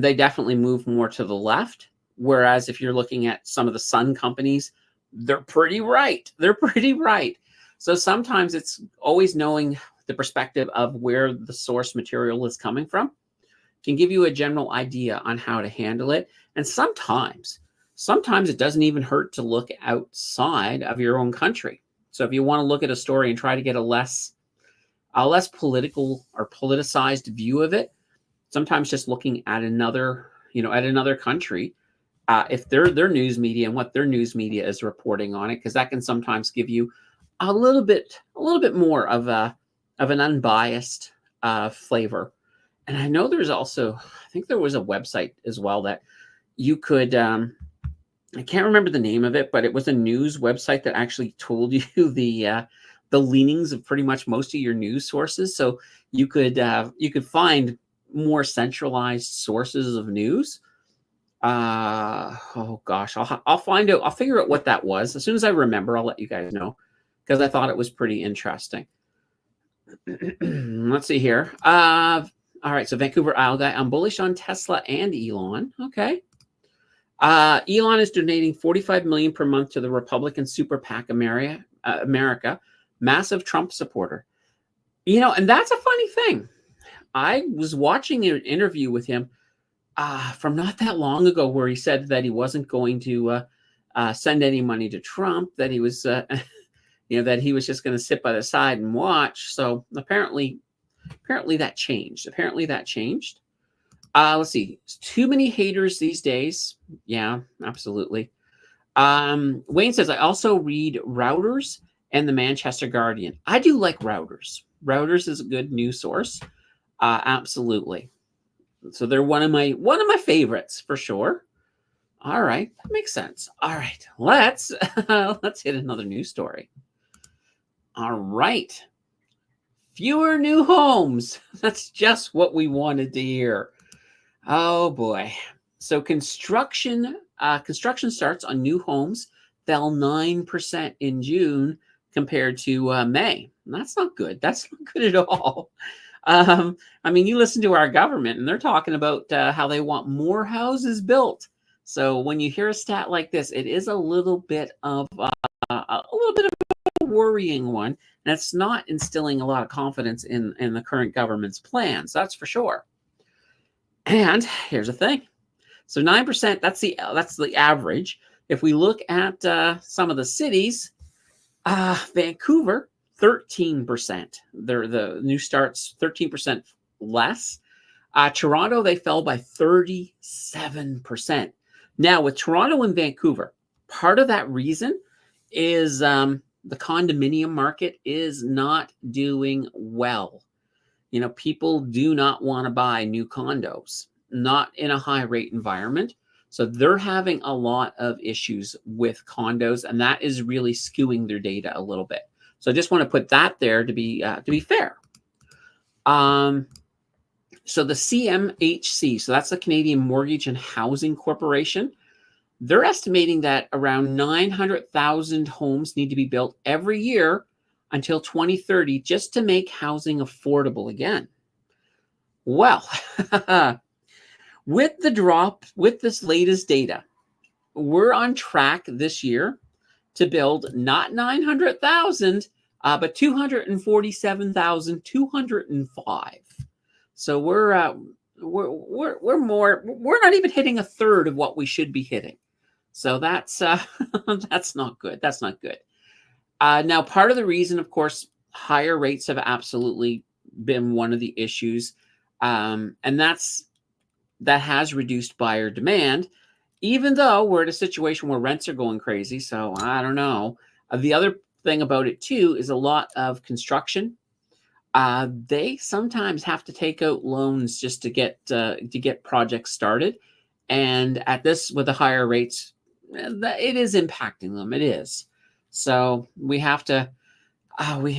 they definitely move more to the left. Whereas if you're looking at some of the Sun companies, they're pretty right. So sometimes it's always knowing the perspective of where the source material is coming from can give you a general idea on how to handle it. And sometimes it doesn't even hurt to look outside of your own country. So if you want to look at a story and try to get a less political or politicized view of it, sometimes just looking at another country, if their news media and what their news media is reporting on it, because that can sometimes give you a little bit more of an unbiased flavor. And I know there's also, I think there was a website as well that you could, I can't remember the name of it, but it was a news website that actually told you the leanings of pretty much most of your news sources. So you could find more centralized sources of news. Oh gosh, I'll find out. I'll figure out what that was. As soon as I remember, I'll let you guys know, because I thought it was pretty interesting. Let's see here. All right, so Vancouver Isle guy, I'm bullish on Tesla and Elon. Okay. Elon is donating $45 million per month to the Republican Super PAC America, massive Trump supporter. And that's a funny thing. I was watching an interview with him from not that long ago where he said that he wasn't going to send any money to Trump, that he was, that he was just going to sit by the side and watch. So apparently that changed. Let's see. Too many haters these days. Yeah, absolutely. Wayne says, I also read Reuters and the Manchester Guardian. I do like Reuters. Reuters is a good news source. Absolutely. So they're one of my favorites for sure. All right, that makes sense. All right, let's hit another news story. All right. Fewer new homes. That's just what we wanted to hear. Oh boy. So construction starts on new homes fell 9% in June compared to May. That's not good. That's not good at all. You listen to our government and they're talking about how they want more houses built. So when you hear a stat like this, it is a little bit of a worrying one, and it's not instilling a lot of confidence in the current government's plans. That's for sure. And here's the thing. So 9%, that's the average. If we look at some of the cities, Vancouver, 13%. The new starts 13% less. Toronto, they fell by 37%. Now with Toronto and Vancouver, part of that reason is the condominium market is not doing well. People do not want to buy new condos, not in a high rate environment. So they're having a lot of issues with condos, and that is really skewing their data a little bit. So I just want to put that there to be fair. So the CMHC, so that's the Canadian Mortgage and Housing Corporation, they're estimating that around 900,000 homes need to be built every year until 2030 just to make housing affordable again. Well, with the drop, with this latest data, we're on track this year to build not 900,000, but 247,205. So we're not even hitting a third of what we should be hitting. So that's that's not good. That's not good. Now, part of the reason, of course, higher rates have absolutely been one of the issues, and that has reduced buyer demand, even though we're at a situation where rents are going crazy. So I don't know. The other thing about it too is a lot of construction. They sometimes have to take out loans just to get projects started, and with the higher rates, it is impacting them. It is. So we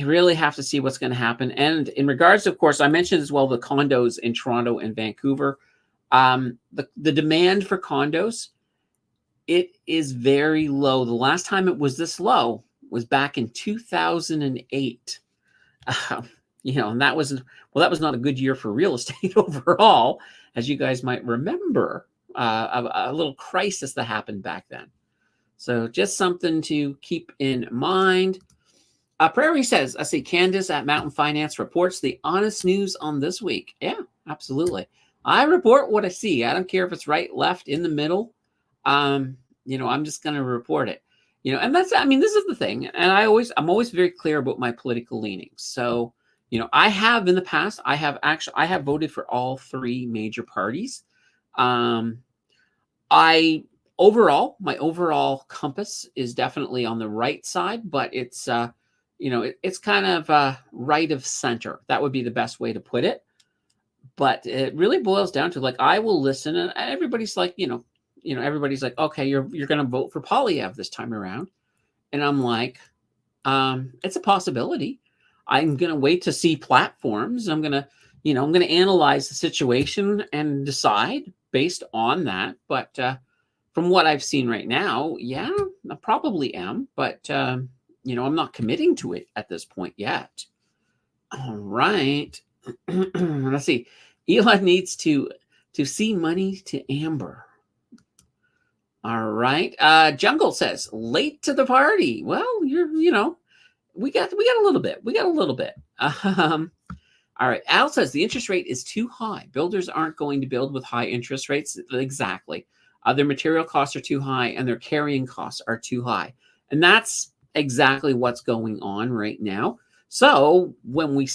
really have to see what's going to happen. And in regards to, of course, I mentioned as well the condos in Toronto and Vancouver. The demand for condos, it is very low. The last time it was this low was back in 2008. And that was not a good year for real estate overall, as you guys might remember, a little crisis that happened back then. So just something to keep in mind. Prairie says, I see Candace at Mountain Finance reports the honest news on this week. Yeah, absolutely. I report what I see. I don't care if it's right, left, in the middle. I'm just going to report it. And this is the thing. And I'm always very clear about my political leanings. So, I have in the past, I have voted for all three major parties. My overall compass is definitely on the right side, but it's it's kind of right of center. That would be the best way to put it. But it really boils down to, like, I will listen, and everybody's like, everybody's like, okay, you're going to vote for Poilievre this time around, and I'm like, it's a possibility. I'm going to wait to see platforms. I'm going to analyze the situation and decide based on that. But from what I've seen right now, yeah, I probably am. But, I'm not committing to it at this point yet. All right. Let's see. Elon needs to see money to Amber. All right. Jungle says, late to the party. Well, we got a little bit. All right. Al says the interest rate is too high. Builders aren't going to build with high interest rates. Exactly. Their material costs are too high, and their carrying costs are too high. And that's exactly what's going on right now. So when we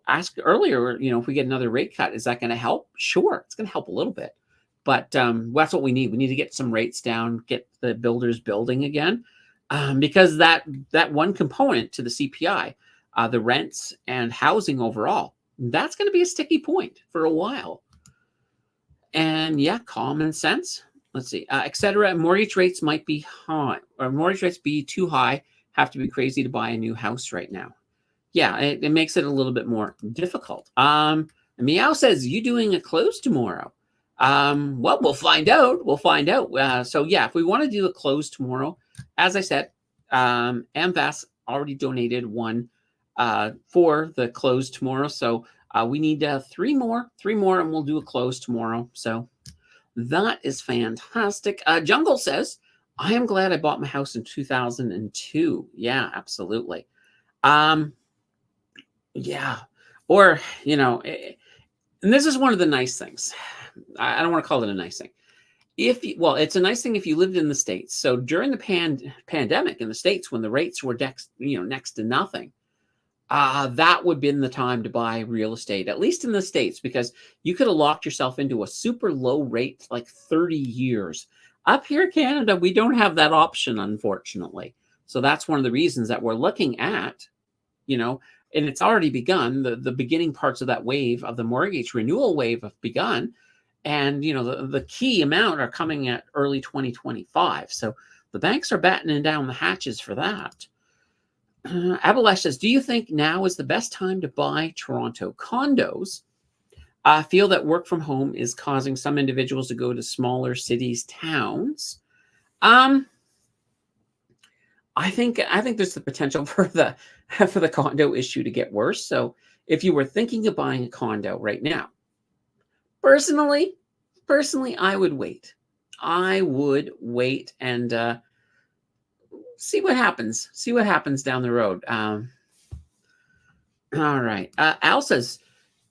asked earlier, if we get another rate cut, is that going to help? Sure, it's going to help a little bit. But that's what we need. We need to get some rates down, get the builders building again. Because that one component to the CPI, the rents and housing overall, that's going to be a sticky point for a while. And yeah, common sense. Let's see, etc. Mortgage rates might be high, or mortgage rates be too high. Have to be crazy to buy a new house right now. Yeah, it makes it a little bit more difficult. Meow says, you doing a close tomorrow? Well, we'll find out. So yeah, if we want to do a close tomorrow, as I said, AmVas already donated one for the close tomorrow. So we need three more, and we'll do a close tomorrow. So that is fantastic. Jungle says, I am glad I bought my house in 2002. Yeah, absolutely. Yeah. Or, and this is one of the nice things. I don't want to call it a nice thing. It's a nice thing if you lived in the States. So during the pandemic in the States, when the rates were next to nothing, that would have been the time to buy real estate, at least in the States, because you could have locked yourself into a super low rate, like 30 years. Up here in Canada, we don't have that option, unfortunately. So that's one of the reasons that we're looking at, you know, and it's already begun. The beginning parts of that wave of the mortgage renewal wave have begun. And, the key amount are coming at early 2025. So the banks are battening down the hatches for that. Abalash says, do you think now is the best time to buy Toronto condos? I feel that work from home is causing some individuals to go to smaller cities, towns. I think there's the potential for the condo issue to get worse. So if you were thinking of buying a condo right now, personally, I would wait. I would wait and see what happens. See what happens down the road. All right. Al says,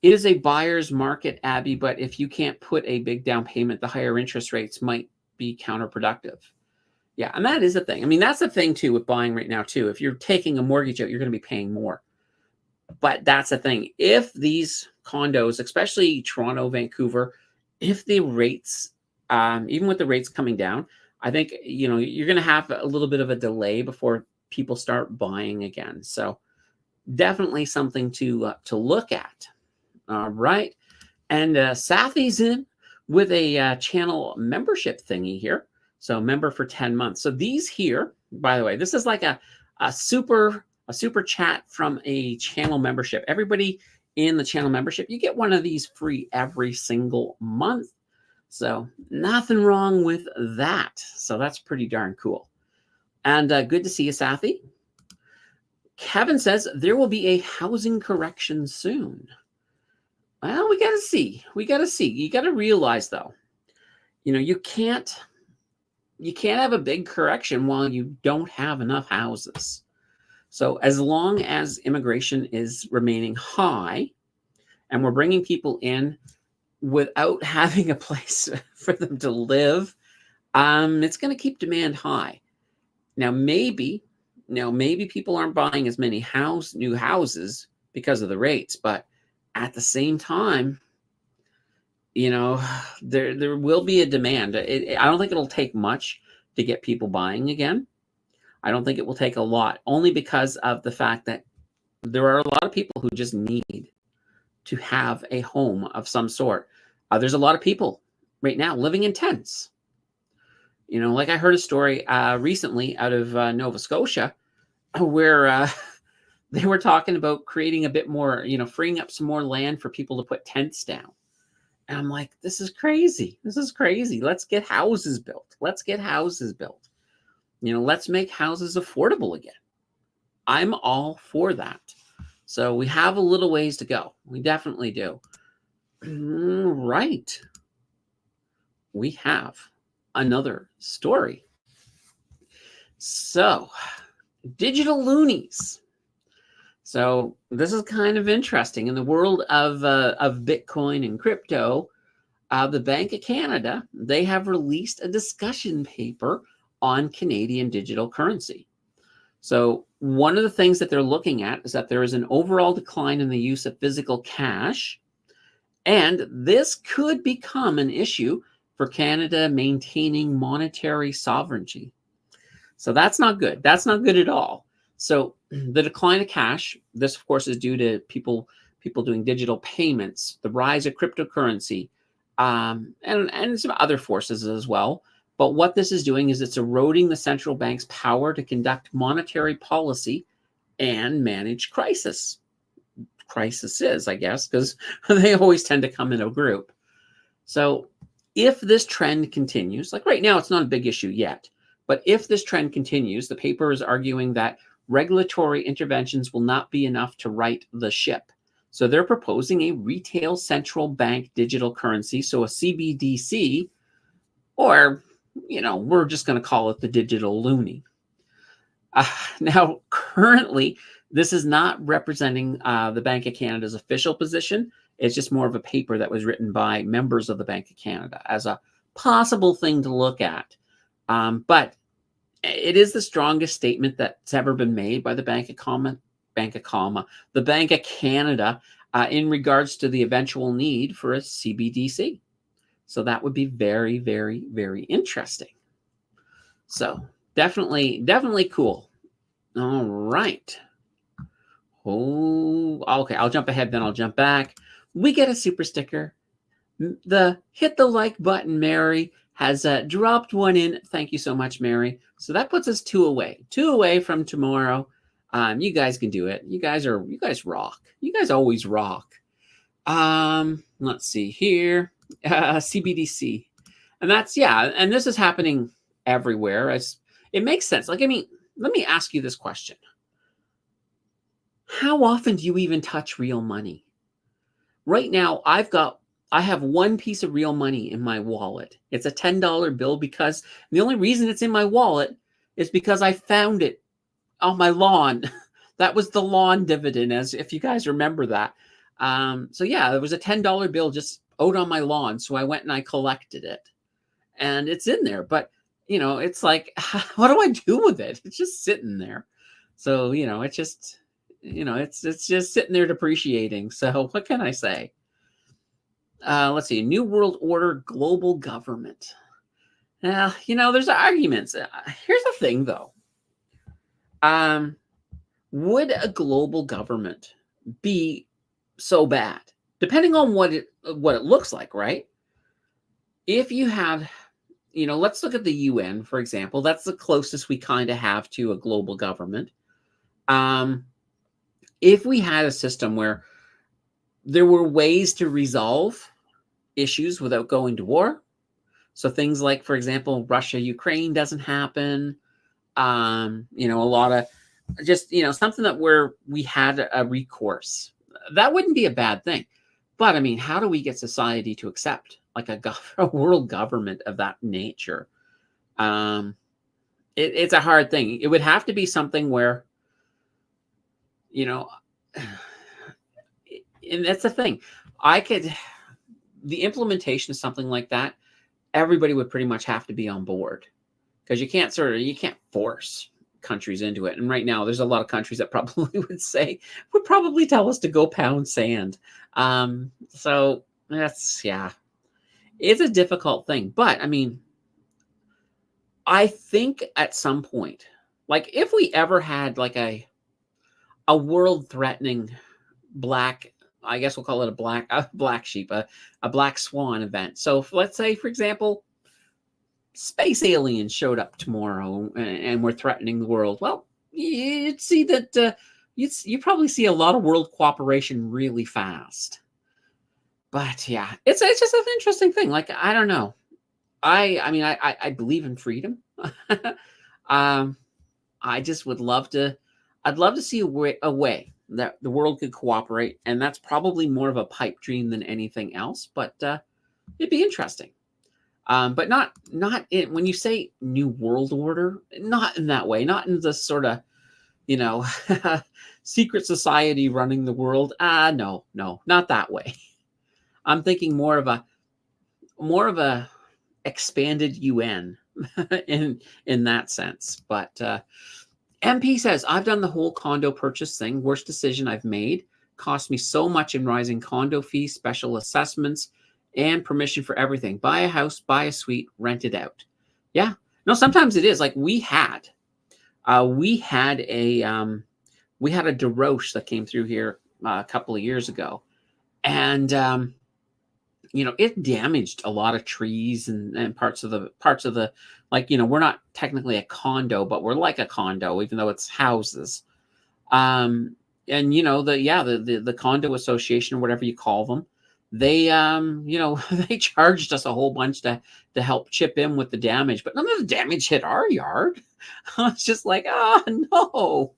it is a buyer's market, Abby, but if you can't put a big down payment, the higher interest rates might be counterproductive. Yeah, and that is the thing. I mean, that's the thing, too, with buying right now, too. If you're taking a mortgage out, you're going to be paying more. But that's the thing. If these condos, especially Toronto, Vancouver, if the rates, even with the rates coming down, I think, you're going to have a little bit of a delay before people start buying again. So definitely something to look at. All right. And Sathy's in with a channel membership thingy here. So member for 10 months. So these here, by the way, this is like a super chat from a channel membership. Everybody in the channel membership, you get one of these free every single month. So nothing wrong with that. So that's pretty darn cool. And good to see you, Sathy. Kevin says there will be a housing correction soon. Well, we got to see. You got to realize, though, you can't have a big correction while you don't have enough houses. So as long as immigration is remaining high and we're bringing people in without having a place for them to live, it's going to keep demand high. Now, maybe people aren't buying as many new houses because of the rates, but at the same time, there will be a demand. I don't think it'll take much to get people buying again. I don't think it will take a lot, only because of the fact that there are a lot of people who just need to have a home of some sort. There's a lot of people right now living in tents. Like I heard a story recently out of Nova Scotia where they were talking about creating a bit more, freeing up some more land for people to put tents down. And I'm like, this is crazy. Let's get houses built. Let's make houses affordable again. I'm all for that. So we have a little ways to go. We definitely do. Right. We have another story. So, digital loonies. So this is kind of interesting. In the world of Bitcoin and crypto, the Bank of Canada, they have released a discussion paper on Canadian digital currency. So one of the things that they're looking at is that there is an overall decline in the use of physical cash, and this could become an issue for Canada maintaining monetary sovereignty. So that's not good. That's not good at all. So the decline of cash, this of course is due to people doing digital payments, the rise of cryptocurrency, and some other forces as well. But what this is doing is it's eroding the central bank's power to conduct monetary policy and manage crises, I guess, because they always tend to come in a group. So if this trend continues, like right now, it's not a big issue yet, but if this trend continues, the paper is arguing that regulatory interventions will not be enough to right the ship. So they're proposing a retail central bank digital currency, so a CBDC, or, we're just going to call it the digital loonie. Now, currently, this is not representing the Bank of Canada's official position. It's just more of a paper that was written by members of the Bank of Canada as a possible thing to look at. But it is the strongest statement that's ever been made by the Bank of Canada in regards to the eventual need for a CBDC. So that would be very, very, very interesting. So definitely cool. All right. Oh, okay. I'll jump ahead, then I'll jump back. We get a super sticker. The hit the like button, Mary, has dropped one in. Thank you so much, Mary. So that puts us two away from tomorrow. You guys can do it. You guys rock. You guys always rock. Let's see here. CBDC, and that's and this is happening everywhere. As it makes sense. Like, I mean, let me ask you this question: how often do you even touch real money? Right now, I have one piece of real money in my wallet. It's a $10 bill because the only reason it's in my wallet is because I found it on my lawn. That was the lawn dividend, as if you guys remember that. So yeah, there was a $10 bill just out on my lawn. So I went and I collected it. And it's in there. But it's like, what do I do with it? It's just sitting there. So, it's just it's just sitting there depreciating. So what can I say? Let's see, New World Order, global government. There's arguments. Here's the thing, though. Would a global government be so bad? Depending on what it looks like, right? If you have, let's look at the UN, for example. That's the closest we kind of have to a global government. If we had a system where there were ways to resolve issues without going to war, so things like, for example, Russia, Ukraine doesn't happen. A lot of just, something that where we had a recourse, that wouldn't be a bad thing. But I mean, how do we get society to accept like a world government of that nature? It's a hard thing. It would have to be something where, and that's the thing. The implementation of something like that, everybody would pretty much have to be on board, because you can't force countries into it. And right now, there's a lot of countries that probably would probably tell us to go pound sand. So it's a difficult thing. But I mean, I think at some point, like if we ever had like a world threatening I guess we'll call it a black sheep, a black swan event. So let's say, for example, space aliens showed up tomorrow and were threatening the world. Well, you'd see that you probably see a lot of world cooperation really fast. But yeah, it's just an interesting thing. Like, I don't know. I believe in freedom. I just would love to. I'd love to see a way that the world could cooperate, and that's probably more of a pipe dream than anything else. But it'd be interesting. But not when you say New World Order, not in that way, not in the sort of, secret society running the world. No, not that way. I'm thinking more of a expanded UN in that sense. But MP says, I've done the whole condo purchase thing. Worst decision I've made. Cost me so much in rising condo fees, special assessments, and permission for everything. Buy a house, buy a suite, rent it out. Yeah. No, sometimes it is. Like we had a DeRoche that came through here a couple of years ago. And, it damaged a lot of trees and parts of the, like, we're not technically a condo, but we're like a condo, even though it's houses. And, the condo association, or whatever you call them, they, they charged us a whole bunch to help chip in with the damage, but none of the damage hit our yard. It's just like, no,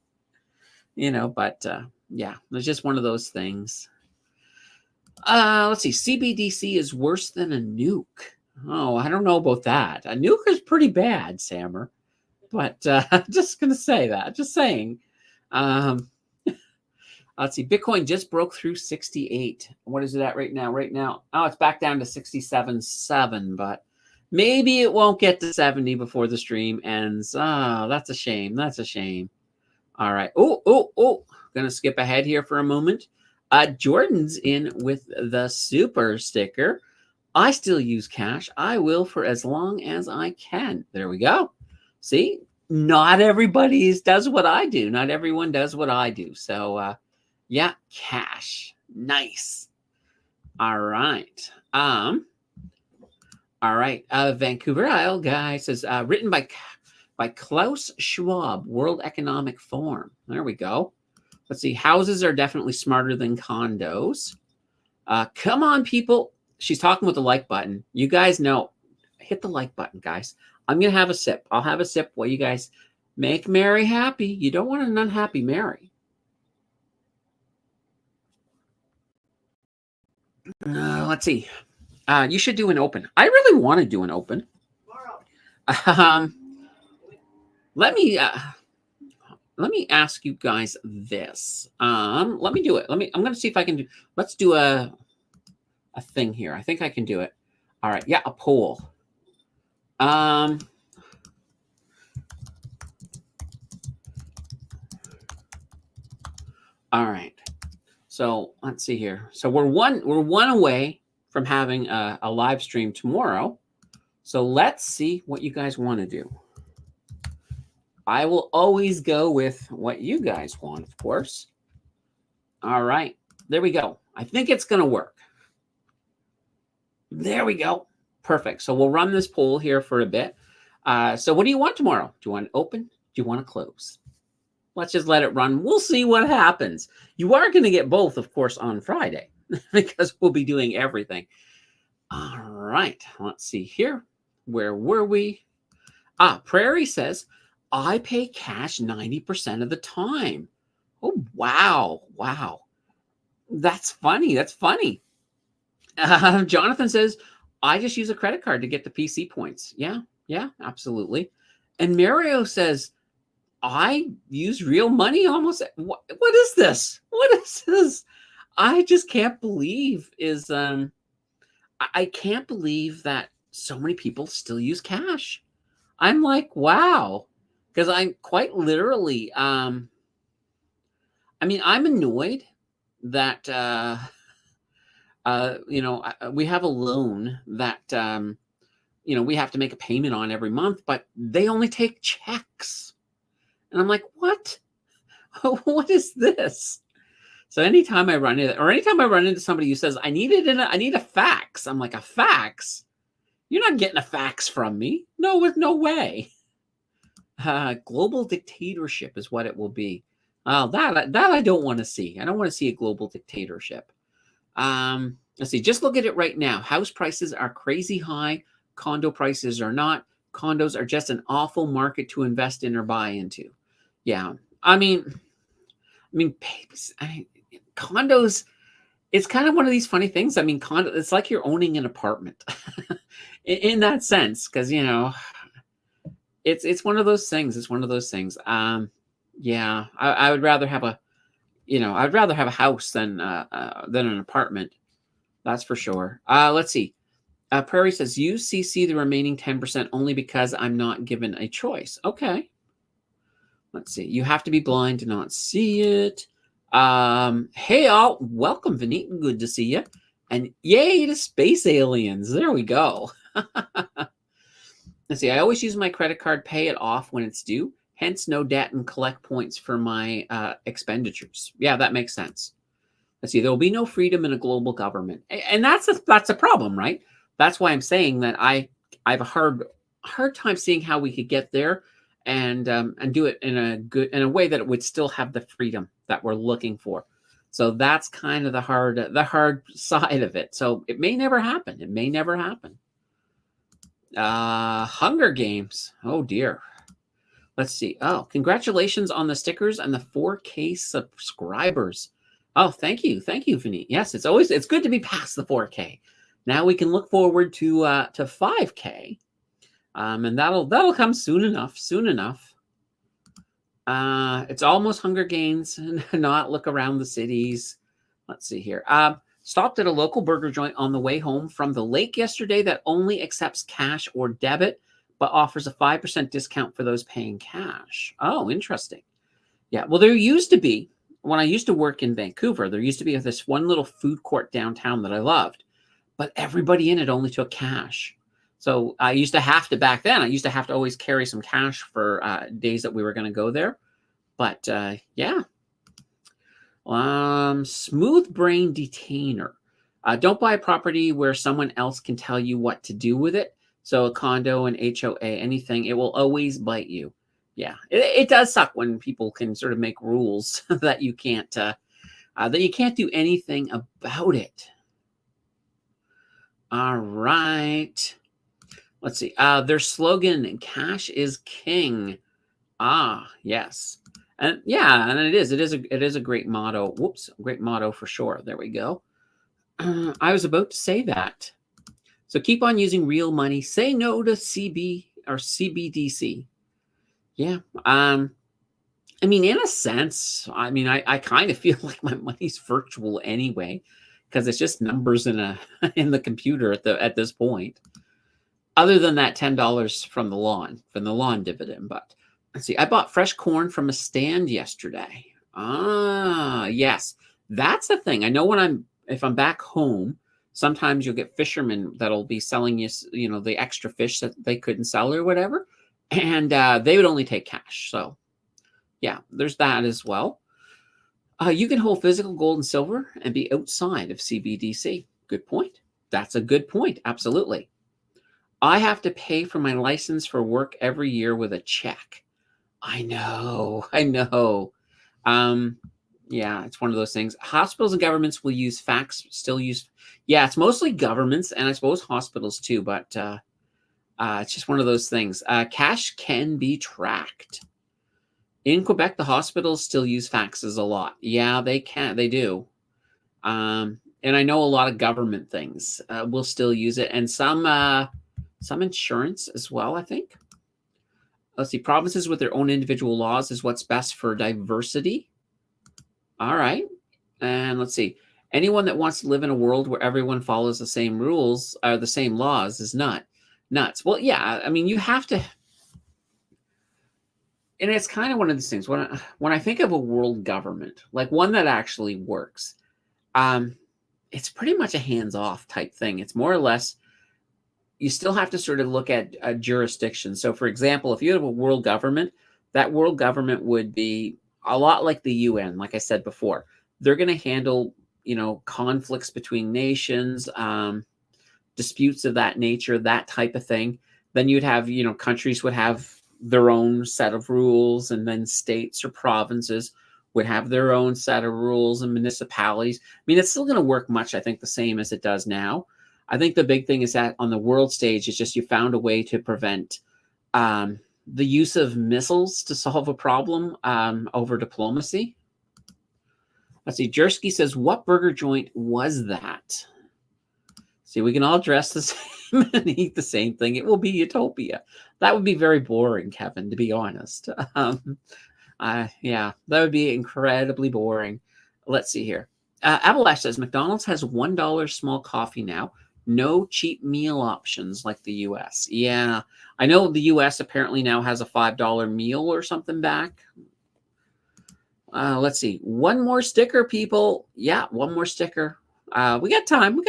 but it's just one of those things. Let's see. CBDC is worse than a nuke. Oh, I don't know about that. A nuke is pretty bad, Sammer. But I'm just going to say that. Just saying. Let's see. Bitcoin just broke through 68. What is it at right now? It's back down to 67.7. But maybe it won't get to 70 before the stream ends. That's a shame. All right. Oh. Going to skip ahead here for a moment. Jordan's in with the super sticker. I still use cash. I will for as long as I can. There we go. See, not everybody does what I do. Not everyone does what I do. So, yeah, cash. Nice. All right. All right. Vancouver Isle guy says, written by Klaus Schwab, World Economic Forum. There we go. Let's see. Houses are definitely smarter than condos. Come on, people. She's talking with the like button. You guys know. Hit the like button, guys. I'm going to have a sip. I'll have a sip while you guys make Mary happy. You don't want an unhappy Mary. Let's see. You should do an open. I really want to do an open. Let me ask you guys this. Let me do it. I'm going to see if I can do. Let's do a thing here. I think I can do it. All right. Yeah, a poll. All right. So let's see here. So we're one away from having a live stream tomorrow. So let's see what you guys want to do. I will always go with what you guys want, of course. All right. There we go. I think it's going to work. There we go. Perfect. So we'll run this poll here for a bit. So what do you want tomorrow? Do you want to open? Do you want to close? Let's just let it run. We'll see what happens. You are going to get both, of course, on Friday because we'll be doing everything. All right. Let's see here. Where were we? Prairie says, I pay cash 90% of the time. Oh, wow. Wow. That's funny. That's funny. Jonathan says, I just use a credit card to get the PC points. Yeah, absolutely. And Mario says, I use real money almost. What is this? What is this? I just can't believe I can't believe that so many people still use cash. I'm like, wow. Because I'm quite literally, I'm annoyed that, we have a loan that, we have to make a payment on every month, but they only take checks. And I'm like, what? What is this? So anytime I run into somebody who says, I need a fax. I'm like, a fax? You're not getting a fax from me. No way. Global dictatorship is what it will be. That I don't want to see. I don't want to see a global dictatorship. Let's see. Just look at it right now. House prices are crazy high. Condo prices are not. Condos are just an awful market to invest in or buy into. Yeah. Condos, it's kind of one of these funny things. It's like you're owning an apartment in that sense. Cause it's one of those things. It's one of those things. Yeah, I would rather have I'd rather have a house than an apartment. That's for sure. Let's see. Prairie says, you CC the remaining 10% only because I'm not given a choice. Okay. Let's see. You have to be blind to not see it. Hey, all. Welcome, Vinny. Good to see you. And yay to space aliens. There we go. Let's see. I always use my credit card, pay it off when it's due. Hence, no debt and collect points for my expenditures. Yeah, that makes sense. Let's see. There will be no freedom in a global government. And that's a problem, right? That's why I'm saying that I have a hard time seeing how we could get there and do it in a way that it would still have the freedom that we're looking for. So that's kind of the hard side of it. So it may never happen. It may never happen. Hunger Games. Oh dear. Let's see. Oh, congratulations on the stickers and the 4K subscribers. Oh, thank you, Vinny. Yes, it's good to be past the 4K. Now we can look forward to 5K, and that'll come soon enough. It's almost Hunger Games. Not look around the cities. Let's see here. Stopped at a local burger joint on the way home from the lake yesterday that only accepts cash or debit, but offers a 5% discount for those paying cash. Oh, interesting. Yeah. Well, there used to be, when I used to work in Vancouver, there used to be this one little food court downtown that I loved, but everybody in it only took cash. So I used to have to, back then, I used to have to always carry some cash for days that we were going to go there. But yeah. Smooth brain detainer. Don't buy a property where someone else can tell you what to do with it. So a condo, an HOA, anything, it will always bite you. Yeah, it does suck when people can sort of make rules that you can't do anything about it. All right. Let's see. Their slogan, cash is king. Ah, yes. And yeah, and it is a great motto. Whoops, great motto for sure. There we go. I was about to say that. So keep on using real money. Say no to CB or CBDC. Yeah. I mean, in a sense, I mean, I kind of feel like my money's virtual anyway, because it's just numbers in in the computer at this point. Other than that $10 from the lawn dividend. But let's see, I bought fresh corn from a stand yesterday. Ah, yes, that's the thing. I know if I'm back home, sometimes you'll get fishermen that'll be selling you, the extra fish that they couldn't sell or whatever, and they would only take cash. So yeah, there's that as well. You can hold physical gold and silver and be outside of CBDC. Good point. That's a good point. Absolutely. I have to pay for my license for work every year with a check. I know. Yeah, it's one of those things. Hospitals and governments will use fax, yeah, it's mostly governments and I suppose hospitals too, but it's just one of those things. Cash can be tracked. In Quebec, the hospitals still use faxes a lot. Yeah, they do. And I know a lot of government things will still use it, and some insurance as well, I think. Let's see. Provinces with their own individual laws is what's best for diversity. All right. And let's see. Anyone that wants to live in a world where everyone follows the same rules or the same laws is nuts. Well, yeah. I mean, you have to. And it's kind of one of these things. When I think of a world government, like one that actually works, it's pretty much a hands-off type thing. It's more or less, you still have to sort of look at a jurisdiction. So, for example, if you have a world government, that world government would be a lot like the UN. Like I said before, they're going to handle, conflicts between nations, disputes of that nature, that type of thing. Then you'd have, countries would have their own set of rules, and then states or provinces would have their own set of rules, and municipalities. I mean, it's still going to work much, I think, the same as it does now. I think the big thing is that on the world stage, it's just you found a way to prevent the use of missiles to solve a problem over diplomacy. Let's see. Jersky says, what burger joint was that? See, we can all dress the same and eat the same thing. It will be utopia. That would be very boring, Kevin, to be honest. Yeah, that would be incredibly boring. Let's see here. Abelash says, McDonald's has $1 small coffee now. No cheap meal options like the U.S. Yeah, I know the U.S. apparently now has a $5 meal or something back. Let's see. One more sticker, people. Yeah, one more sticker. We got time.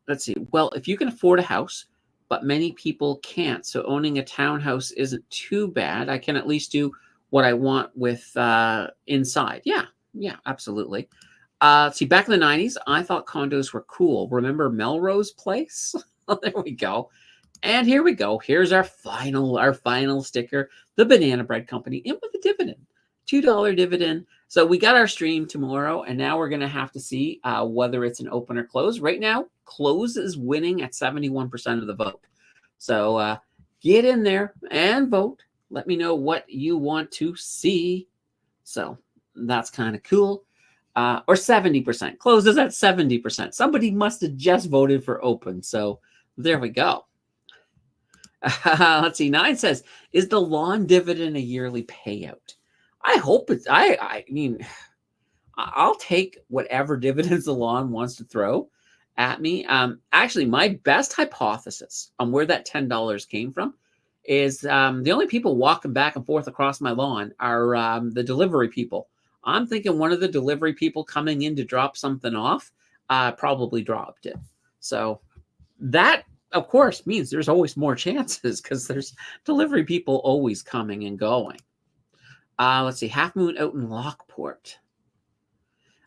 Let's see. Well, if you can afford a house, but many people can't, so owning a townhouse isn't too bad. I can at least do what I want with inside. Yeah, absolutely. See, back in the 90s, I thought condos were cool. Remember Melrose Place? There we go. And here we go. Here's our final sticker, the Banana Bread Company, in with a dividend, $2 dividend. So we got our stream tomorrow, and now we're going to have to see whether it's an open or close. Right now, close is winning at 71% of the vote. So get in there and vote. Let me know what you want to see. So that's kind of cool. Or 70%. Closes at 70%. Somebody must have just voted for open. So there we go. Let's see. 9 says, is the lawn dividend a yearly payout? I hope it's, I mean, I'll take whatever dividends the lawn wants to throw at me. Actually, my best hypothesis on where that $10 came from is the only people walking back and forth across my lawn are the delivery people. I'm thinking one of the delivery people coming in to drop something off probably dropped it. So that of course, means there's always more chances because there's delivery people always coming and going. Let's see, Half Moon out in Lockport.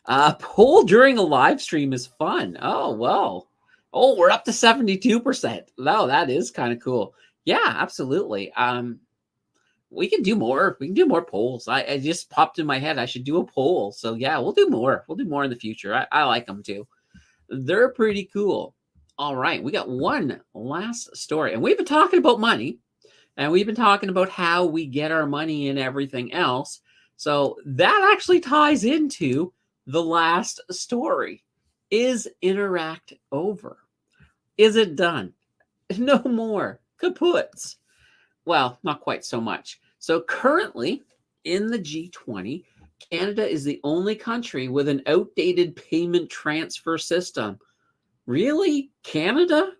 Poll during a live stream is fun. Oh, well. Oh, we're up to 72%. No, that is kind of cool. Yeah, absolutely. We can do more. We can do more polls. I just popped in my head. I should do a poll. So yeah, we'll do more. We'll do more in the future. I like them too. They're pretty cool. All right, we got one last story, and we've been talking about money, and we've been talking about how we get our money and everything else. So that actually ties into the last story. Is Interact over? Is it done? No more kaputs. Well, not quite so much. So currently in the G20, Canada is the only country with an outdated payment transfer system. Really? Canada?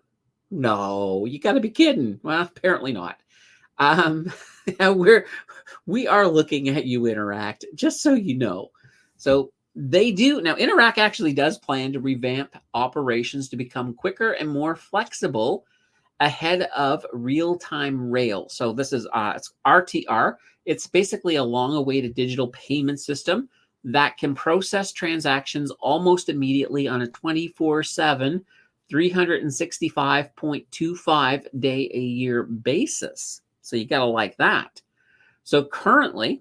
No, you got to be kidding. Well, apparently not. Um, we are looking at you, Interact, just so you know. So they do now. Interact actually does plan to revamp operations to become quicker and more flexible ahead of real-time rail. So this is it's RTR. It's basically a long-awaited digital payment system that can process transactions almost immediately on a 24/7, 365.25 day a year basis. So you got to like that. So currently,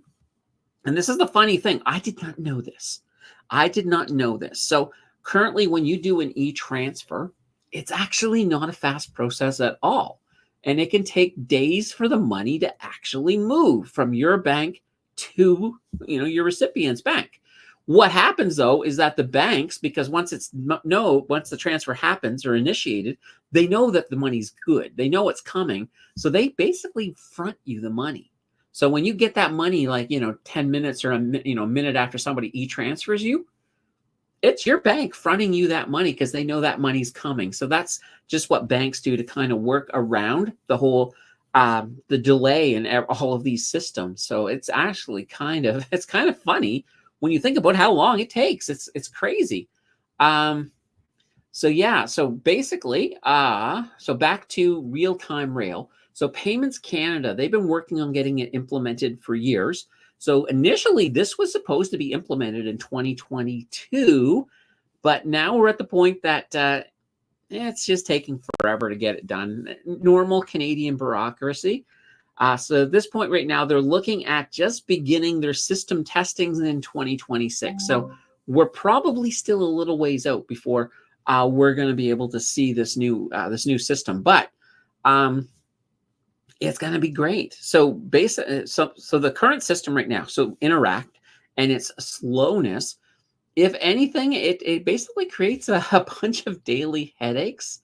and this is the funny thing, I did not know this. I did not know this. So currently, when you do an e-transfer, it's actually not a fast process at all. And it can take days for the money to actually move from your bank to, your recipient's bank. What happens though is that the banks, because once the transfer happens or initiated, they know that the money's good. They know it's coming. So they basically front you the money. So when you get that money, like, 10 minutes or a minute after somebody e-transfers you, it's your bank fronting you that money because they know that money's coming. So that's just what banks do to kind of work around the whole the delay in all of these systems. So it's actually kind of funny when you think about how long it takes. It's crazy. So yeah, so basically, so back to real-time rail. So Payments Canada, they've been working on getting it implemented for years. So initially, this was supposed to be implemented in 2022, but now we're at the point that it's just taking forever to get it done. Normal Canadian bureaucracy. So at this point right now, they're looking at just beginning their system testings in 2026. So we're probably still a little ways out before we're going to be able to see this new system, but it's going to be great. So so the current system right now, so Interact and its slowness, if anything, it basically creates a bunch of daily headaches.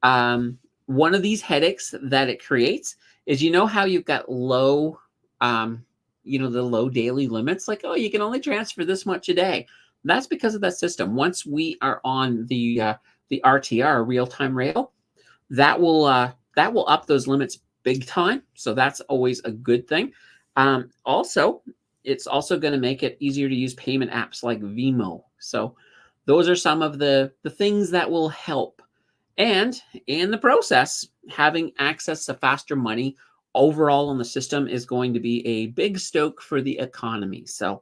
One of these headaches that it creates is, how you've got low, the low daily limits, like, oh, you can only transfer this much a day. That's because of that system. Once we are on the RTR, real-time rail, that will up those limits big time. So that's always a good thing. Also, it's also going to make it easier to use payment apps like Vimo. So those are some of the things that will help. And in the process, having access to faster money overall on the system is going to be a big stoke for the economy. So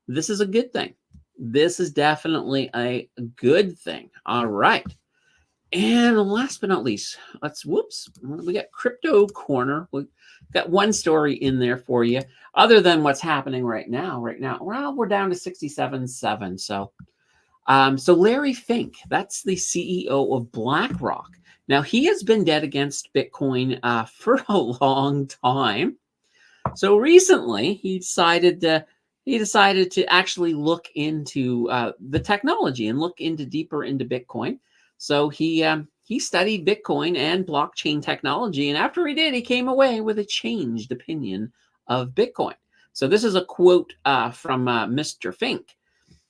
this is a good thing. This is definitely a good thing. All right. And last but not least, we got Crypto Corner. We got one story in there for you, other than what's happening right now. Well, we're down to 67.7. So Larry Fink, that's the CEO of BlackRock. Now, he has been dead against Bitcoin for a long time. So recently, he decided to actually look into the technology and look deeper into Bitcoin. So he studied Bitcoin and blockchain technology, and after he did, he came away with a changed opinion of Bitcoin. So this is a quote from Mr. Fink.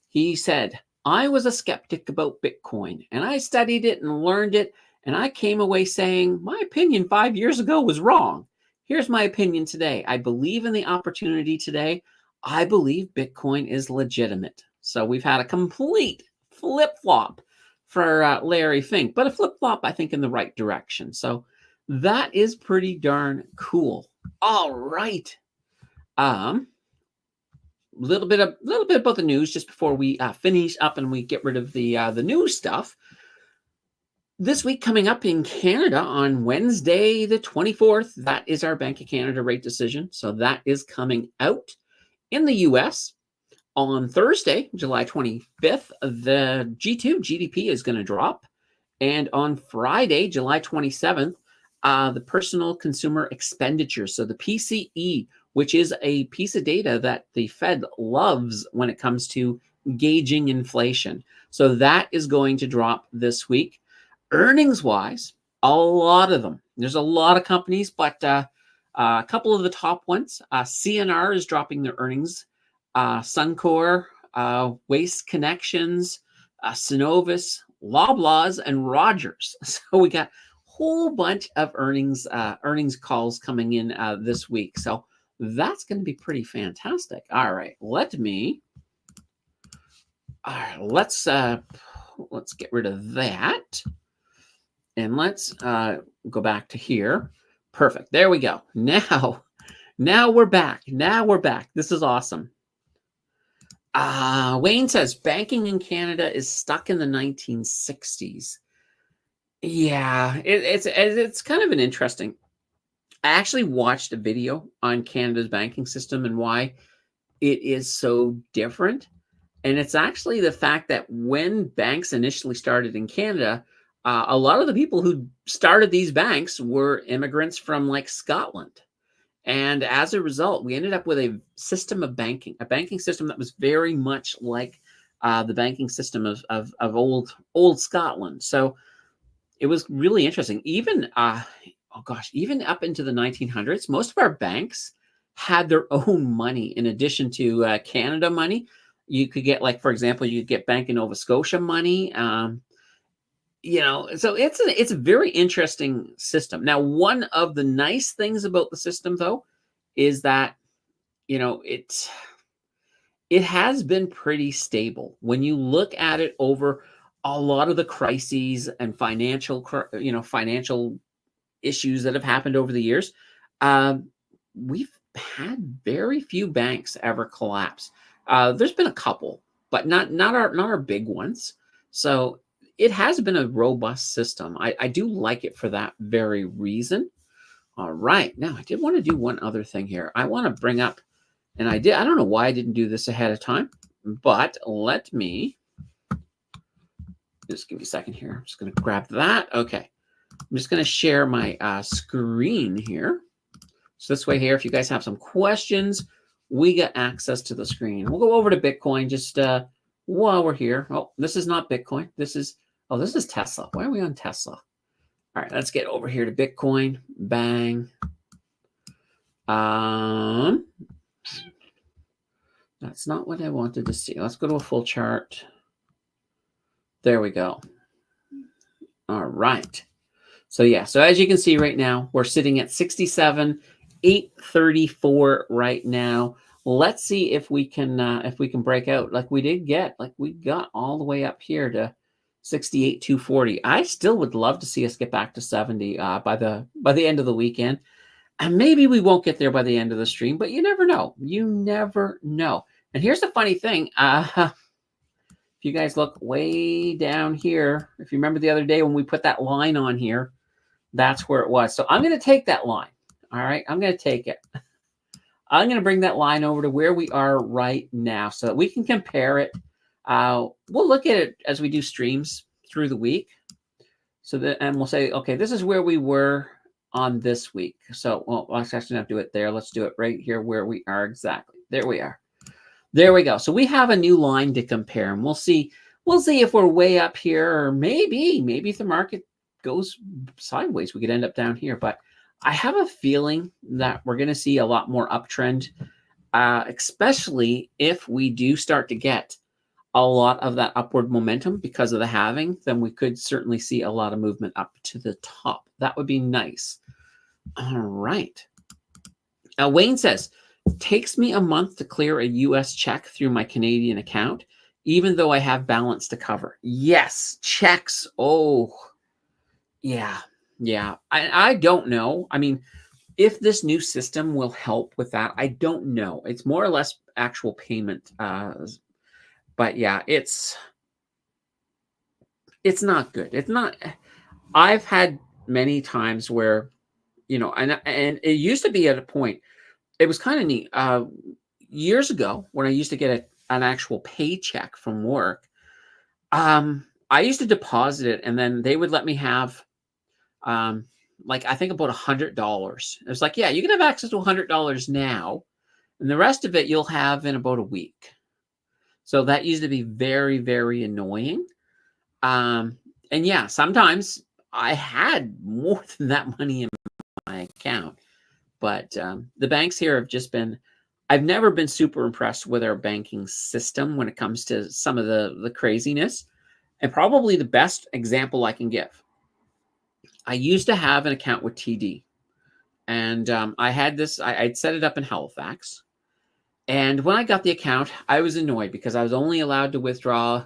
He said, "I was a skeptic about Bitcoin, and I studied it and learned it, and I came away saying my opinion 5 years ago was wrong. Here's my opinion today. I believe in the opportunity today. I believe Bitcoin is legitimate." So we've had a complete flip-flop for Larry Fink, but a flip-flop, I think, in the right direction. So that is pretty darn cool. All right. Little bit about the news just before we finish up and we get rid of the news stuff. This week coming up in Canada on Wednesday, the 24th, that is our Bank of Canada rate decision. So that is coming out. In the US, on Thursday, July 25th, the G2 GDP is going to drop. And on Friday, July 27th, the personal consumer expenditure, so the PCE, which is a piece of data that the Fed loves when it comes to gauging inflation. So that is going to drop this week. Earnings-wise, a lot of them. There's a lot of companies, but a couple of the top ones. CNR is dropping their earnings. Suncor, Waste Connections, Synovus, Loblaws, and Rogers. So we got a whole bunch of earnings calls coming in this week. So that's going to be pretty fantastic. All right, let's get rid of that. And let's go back to here. Perfect. There we go. Now we're back. This is awesome. Wayne says banking in Canada is stuck in the 1960s. Yeah, it's kind of an interesting. I actually watched a video on Canada's banking system and why it is so different. And it's actually the fact that when banks initially started in Canada, a lot of the people who started these banks were immigrants from like Scotland. And as a result, we ended up with a system of banking, a banking system that was very much like the banking system of old Scotland. So it was really interesting. Even, even up into the 1900s, most of our banks had their own money in addition to Canada money. You could get, like, for example, you could get Bank of Nova Scotia money. So it's a very interesting system. Now, one of the nice things about the system, though, is that, it has been pretty stable. When you look at it over a lot of the crises and financial issues that have happened over the years, we've had very few banks ever collapse. There's been a couple, but not our big ones. So it has been a robust system. I do like it for that very reason. All right. Now, I did want to do one other thing here. I want to bring up, and I don't know why I didn't do this ahead of time, but let me just give me a second here. I'm just going to grab that. Okay. I'm just going to share my screen here. So this way here, if you guys have some questions, we get access to the screen. We'll go over to Bitcoin just while we're here. Oh, this is not Bitcoin. This is Tesla. Why are we on Tesla? All right, let's get over here to Bitcoin. Bang. That's not what I wanted to see. Let's go to a full chart. There we go. All right. So yeah, so as you can see right now, we're sitting at 67,834 right now. Let's see if we can break out like we did get, like we got all the way up here to 68,240. I still would love to see us get back to 70 by the end of the weekend. And maybe we won't get there by the end of the stream, but you never know. You never know. And here's the funny thing. If you guys look way down here, if you remember the other day when we put that line on here, that's where it was. So I'm going to take that line. All right. I'm going to take it. I'm going to bring that line over to where we are right now so that we can compare it. We'll look at it as we do streams through the week. And we'll say, okay, this is where we were on this week. So, well, let's actually not do it there. Let's do it right here where we are exactly. There we are. There we go. So we have a new line to compare, and we'll see if we're way up here, or maybe if the market goes sideways, we could end up down here. But I have a feeling that we're going to see a lot more uptrend, especially if we do start to get a lot of that upward momentum because of the halving. Then we could certainly see a lot of movement up to the top. That would be nice. All right. Wayne says, takes me a month to clear a US check through my Canadian account. even though I have balance to cover. Yes, checks. Oh, yeah. Yeah. I don't know. I mean, if this new system will help with that, I don't know. It's more or less actual payment. But yeah, it's not good. It's not. I've had many times where, and it used to be at a point. It was kind of neat. Years ago, when I used to get an actual paycheck from work, I used to deposit it, and then they would let me have, um, like, I think about $100. It was like, yeah, you can have access to $100 now, and the rest of it you'll have in about a week. So that used to be very, very annoying. Um, and yeah, sometimes I had more than that money in my account, but the banks here have just been. I've never been super impressed with our banking system when it comes to some of the craziness. And probably the best example I can give. I used to have an account with TD, and I had this. I'd set it up in Halifax, and when I got the account, I was annoyed because I was only allowed to withdraw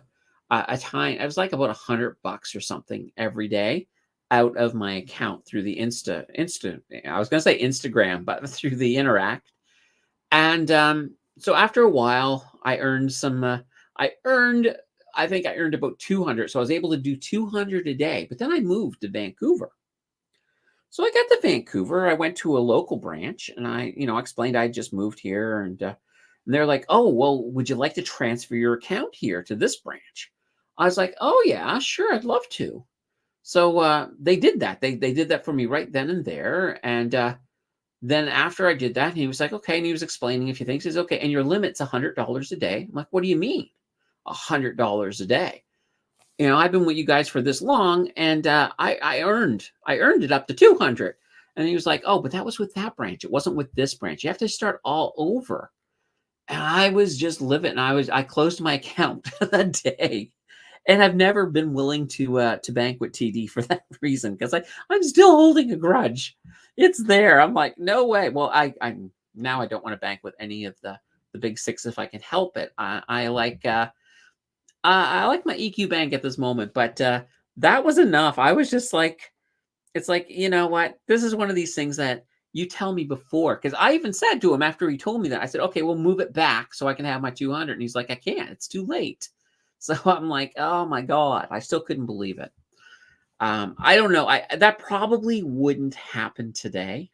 a time. It was like about $100 or something every day out of my account through the Insta. I was going to say Instagram, but through the Interact. And so after a while, I earned some. I earned. I think I earned about 200. So I was able to do 200 a day. But then I moved to Vancouver. So I got to Vancouver. I went to a local branch, and I explained I just moved here, and they're like, "Oh, well, would you like to transfer your account here to this branch?" I was like, "Oh yeah, sure, I'd love to." So they did that. They did that for me right then and there, and then after I did that, he was like, "Okay," and he was explaining a few things. He says, "Okay, and your limit's $100 a day." I'm like, "What do you mean, $100 a day? I've been with you guys for this long, and I earned it up to 200." And he was like, "Oh, but that was with that branch. It wasn't with this branch. You have to start all over." And I was just livid, and I closed my account that day. And I've never been willing to bank with TD for that reason, because I'm still holding a grudge. It's there. I'm like, no way. Well, I now I don't want to bank with any of the big six if I can help it. I like my EQ Bank at this moment, but that was enough. I was just like, it's like, you know what? This is one of these things that you tell me before, because I even said to him after he told me that, I said, "Okay, we'll move it back so I can have my 200." And he's like, "I can't. It's too late." So I'm like, oh my God, I still couldn't believe it. I don't know. That probably wouldn't happen today,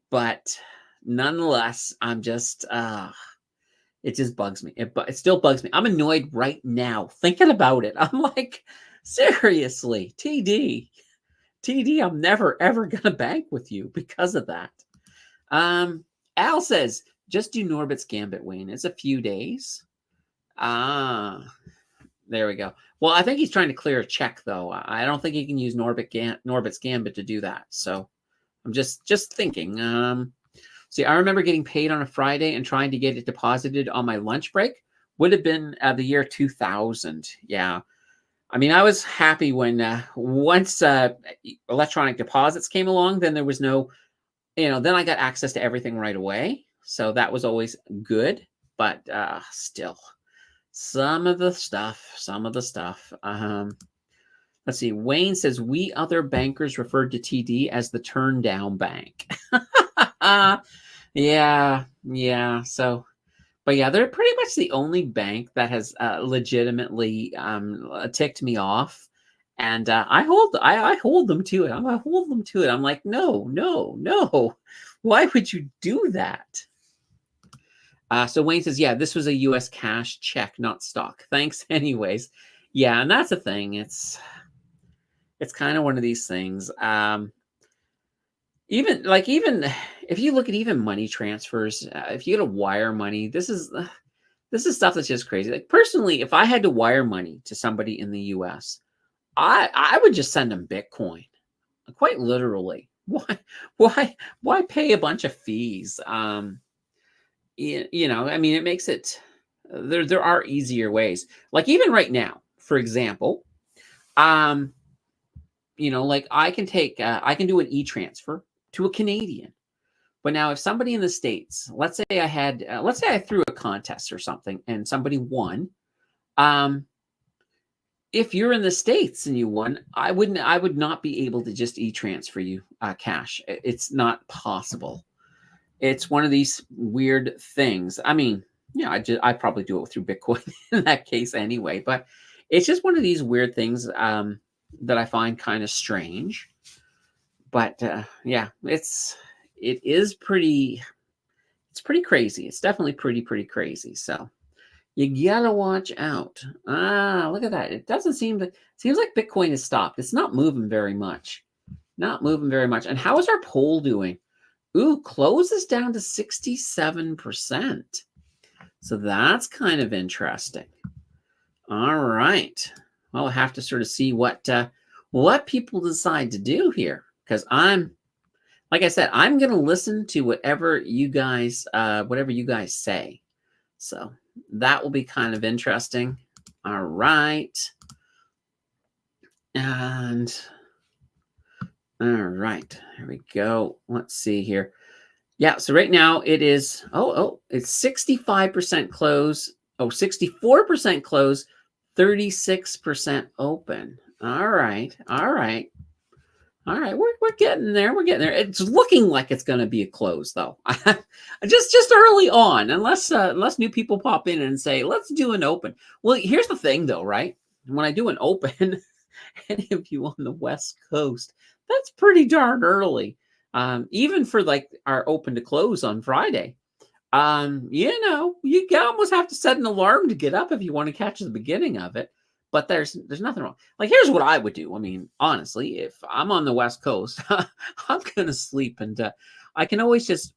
but nonetheless, I'm just it just bugs me. It still bugs me. I'm annoyed right now thinking about it. I'm like, seriously, TD, I'm never ever gonna bank with you because of that. Al says, just do Norbert's Gambit, Wayne. It's a few days. Ah, there we go. Well, I think he's trying to clear a check, though. I don't think he can use Norbert's Gambit to do that. So I'm just thinking. See, I remember getting paid on a Friday and trying to get it deposited on my lunch break. Would have been the year 2000. Yeah. I mean, I was happy when once electronic deposits came along, then there was no, then I got access to everything right away. So that was always good. But still, some of the stuff. Let's see. Wayne says, we other bankers referred to TD as the turn down bank. Yeah. So, but yeah, they're pretty much the only bank that has legitimately ticked me off, and I hold them to it. I hold them to it. I'm like, no. Why would you do that? So Wayne says, yeah, this was a U.S. cash check, not stock. Thanks, anyways. Yeah, and that's the thing. It's kind of one of these things. Even if you look at even money transfers, if you get a wire money, this is stuff that's just crazy. Like personally, if I had to wire money to somebody in the U.S., I would just send them Bitcoin, quite literally. Why pay a bunch of fees? I mean, it makes it there are easier ways. Like even right now, for example, like I can do an e-transfer to a Canadian. But now if somebody in the States, let's say I threw a contest or something and somebody won, If you're in the States and you won, I would not be able to just e-transfer you cash. It's not possible. It's one of these weird things. I mean, I probably do it through Bitcoin in that case anyway, but it's just one of these weird things that I find kind of strange. But yeah, it is pretty it's pretty crazy. It's definitely pretty crazy. So you gotta watch out. Ah, look at that. It doesn't seems like Bitcoin has stopped. It's not moving very much. Not moving very much. And how is our poll doing? Ooh, close is down to 67%. So that's kind of interesting. All right. Well, we'll have to sort of see what people decide to do here. Because like I said, I'm gonna listen to whatever you guys say. So that will be kind of interesting. All right. And all right, here we go. Let's see here. Yeah, so right now it is, it's 65% close. 64% close, 36% open. All right. All right, we're getting there. We're getting there. It's looking like it's going to be a close, though. just early on, unless new people pop in and say, let's do an open. Well, here's the thing, though, right? When I do an open, any of you on the West Coast, that's pretty darn early. Even for like our open to close on Friday. You almost have to set an alarm to get up if you want to catch the beginning of it. But there's nothing wrong. Like, here's what I would do. I mean, honestly, if I'm on the West Coast, I'm gonna sleep, and I can always just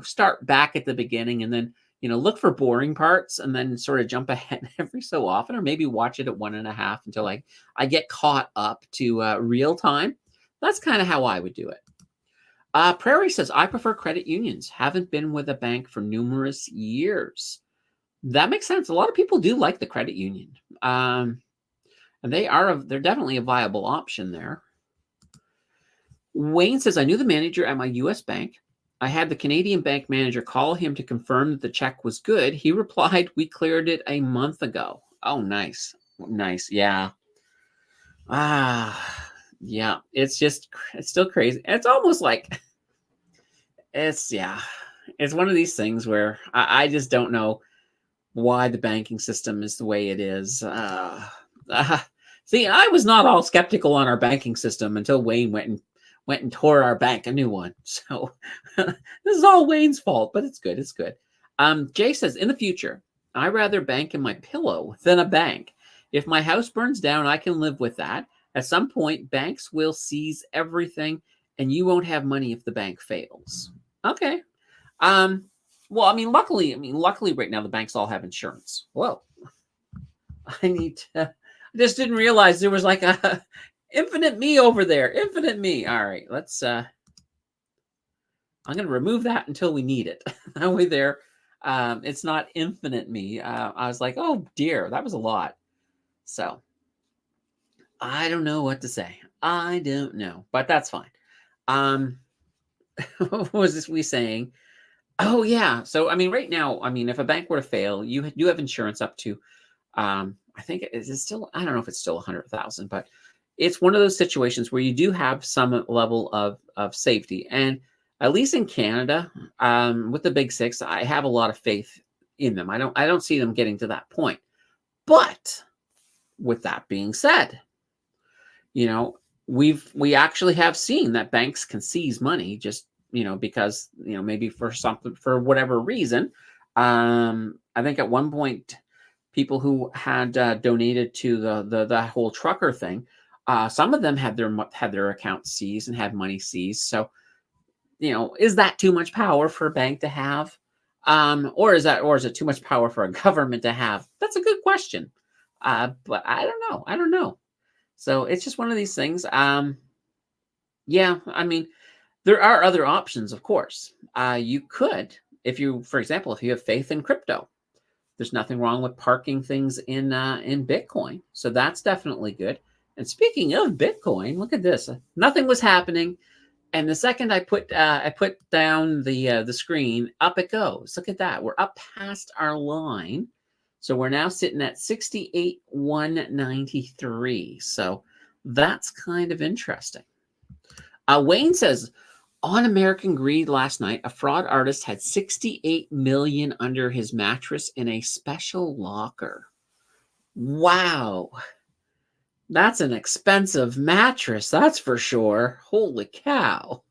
start back at the beginning and then look for boring parts and then sort of jump ahead every so often, or maybe watch it at 1.5 until I get caught up to real time. That's kind of how I would do it. Prairie says, I prefer credit unions. Haven't been with a bank for numerous years. That makes sense. A lot of people do like the credit union. And they're definitely a viable option there. Wayne says, I knew the manager at my U.S. bank. I had the Canadian bank manager call him to confirm that the check was good. He replied, we cleared it a month ago. Oh, nice. Nice. Yeah. Yeah. It's still crazy. It's almost like it's one of these things where I just don't know why the banking system is the way it is. See, I was not all skeptical on our banking system until Wayne went and tore our bank a new one. So this is all Wayne's fault, but it's good. It's good. Jay says, in the future, I rather bank in my pillow than a bank. If my house burns down, I can live with that. At some point, banks will seize everything, and you won't have money if the bank fails. Okay. Well, luckily right now the banks all have insurance. Whoa. I just didn't realize there was like a infinite me over there. Infinite me. All right, let's I'm going to remove that until we need it. That way there it's not infinite me. I was like, "Oh dear, that was a lot." So, I don't know what to say. I don't know, but that's fine. What was this we saying? Oh yeah. So right now, if a bank were to fail, you do have insurance up to, I think it's still, I don't know if it's still 100,000, but it's one of those situations where you do have some level of safety. And at least in Canada, with the big six, I have a lot of faith in them. I don't see them getting to that point. But with that being said, we actually have seen that banks can seize money just because maybe for whatever reason. I think at one point people who had donated to the whole trucker thing, some of them had their accounts seized and had money seized. So is that too much power for a bank to have, or is it too much power for a government to have? That's a good question, but I don't know. So it's just one of these things. Yeah, there are other options, of course. You could, for example, if you have faith in crypto, there's nothing wrong with parking things in Bitcoin. So that's definitely good. And speaking of Bitcoin, look at this. Nothing was happening, and the second I put down the screen, up it goes. Look at that. We're up past our line. So we're now sitting at 68,193. So that's kind of interesting. Wayne says, on American Greed last night, a fraud artist had 68 million under his mattress in a special locker. Wow. That's an expensive mattress, that's for sure. Holy cow.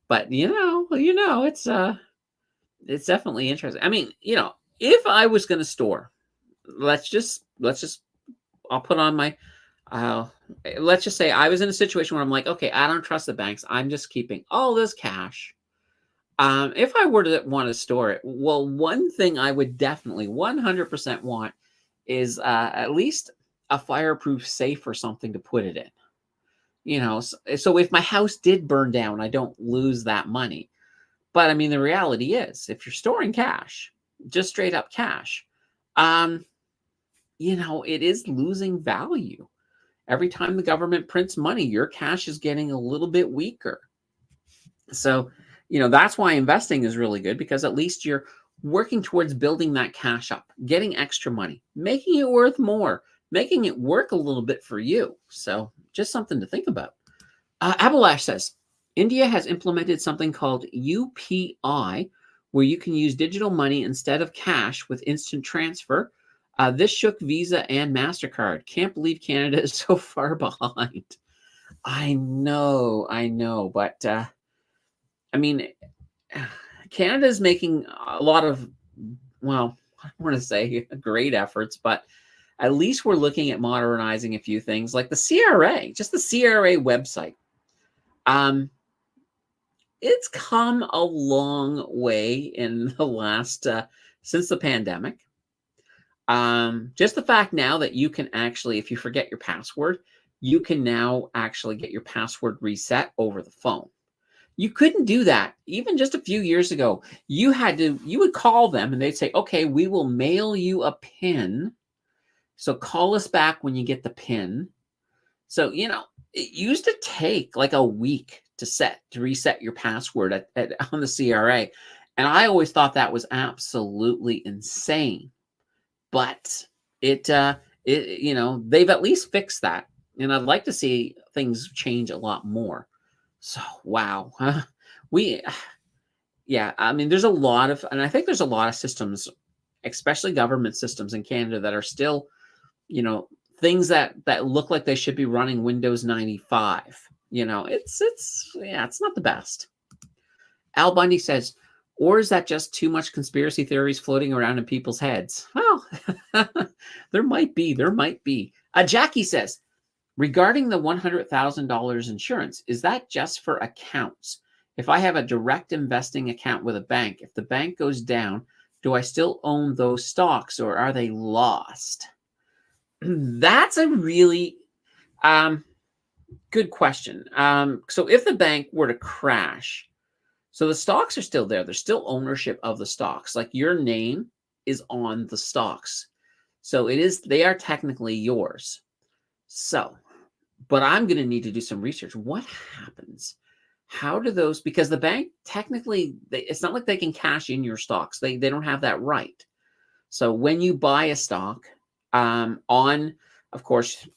But it's definitely interesting. I mean, if I was going to store, let's just I'll put on my uh let's just say I was in a situation where I'm like, okay, I don't trust the banks. I'm just keeping all this cash. If I were to want to store it, well, one thing I would definitely 100% want is at least a fireproof safe or something to put it in. So if my house did burn down, I don't lose that money. But I mean, the reality is, if you're storing cash, just straight up cash, um, it is losing value. Every time the government prints money, your cash is getting a little bit weaker. So, that's why investing is really good, because at least you're working towards building that cash up, getting extra money, making it worth more, making it work a little bit for you. So just something to think about. Abalash says, India has implemented something called UPI, where you can use digital money instead of cash with instant transfer. This shook Visa and MasterCard. Can't believe Canada is so far behind. I know. But, I mean, Canada is making a lot of, well, I don't want to say great efforts, but at least we're looking at modernizing a few things like the CRA, just the CRA website. It's come a long way in the last, since the pandemic. Just the fact now that you can actually, if you forget your password, you can now actually get your password reset over the phone. You couldn't do that even just a few years ago. You would call them and they'd say, okay, we will mail you a PIN. So call us back when you get the PIN. So, it used to take like a week to reset your password on the CRA. And I always thought that was absolutely insane. But they've at least fixed that. And I'd like to see things change a lot more. So, wow. I mean, and I think there's a lot of systems, especially government systems in Canada, that are still, things that look like they should be running Windows 95. It's not the best. Al Bundy says, or is that just too much conspiracy theories floating around in people's heads? Well, there might be. Jackie says, regarding the $100,000 insurance, is that just for accounts? If I have a direct investing account with a bank, if the bank goes down, do I still own those stocks or are they lost? That's a really good question. So if the bank were to crash, so the stocks are still there. There's still ownership of the stocks. Like your name is on the stocks. So they are technically yours. So, but I'm going to need to do some research. What happens? How do those, because the bank technically, it's not like they can cash in your stocks. They don't have that right. So when you buy a stock, of course,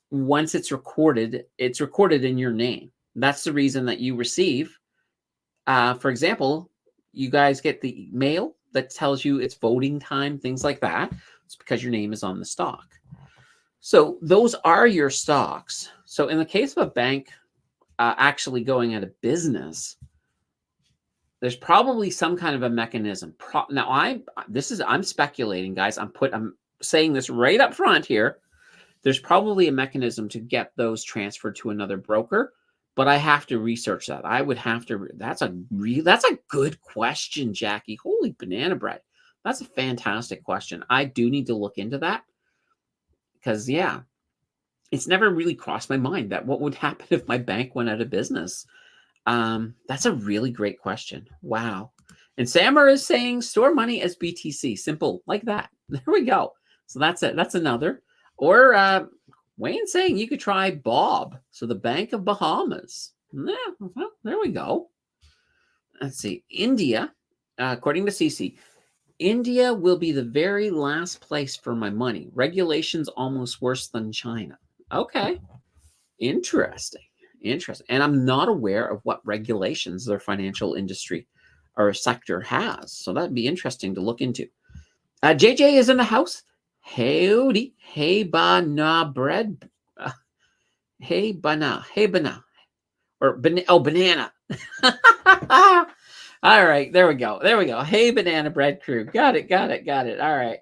once it's recorded in your name. That's the reason that you receive, for example, you guys get the mail that tells you it's voting time, things like that. It's because your name is on the stock. So those are your stocks. So in the case of a bank actually going out of business, there's probably some kind of a mechanism. Now I'm speculating, guys. I'm saying this right up front here. There's probably a mechanism to get those transferred to another broker, but I have to research that. I would have to. That's a good question, Jackie. Holy banana bread. That's a fantastic question. I do need to look into that because, it's never really crossed my mind that what would happen if my bank went out of business. That's a really great question. Wow. And Samar is saying store money as BTC. Simple like that. There we go. So that's it. That's another. Or Wayne saying you could try Bob. So the Bank of Bahamas. Yeah, well, there we go. Let's see. India, according to CC, India will be the very last place for my money. Regulations almost worse than China. Okay. Interesting. Interesting. And I'm not aware of what regulations their financial industry or sector has. So that'd be interesting to look into. JJ is in the house. Howdy. Hey, bana bread. Hey, bana. Hey, bana. Banana. All right. There we go. There we go. Hey, banana bread crew. Got it. Got it. Got it. All right.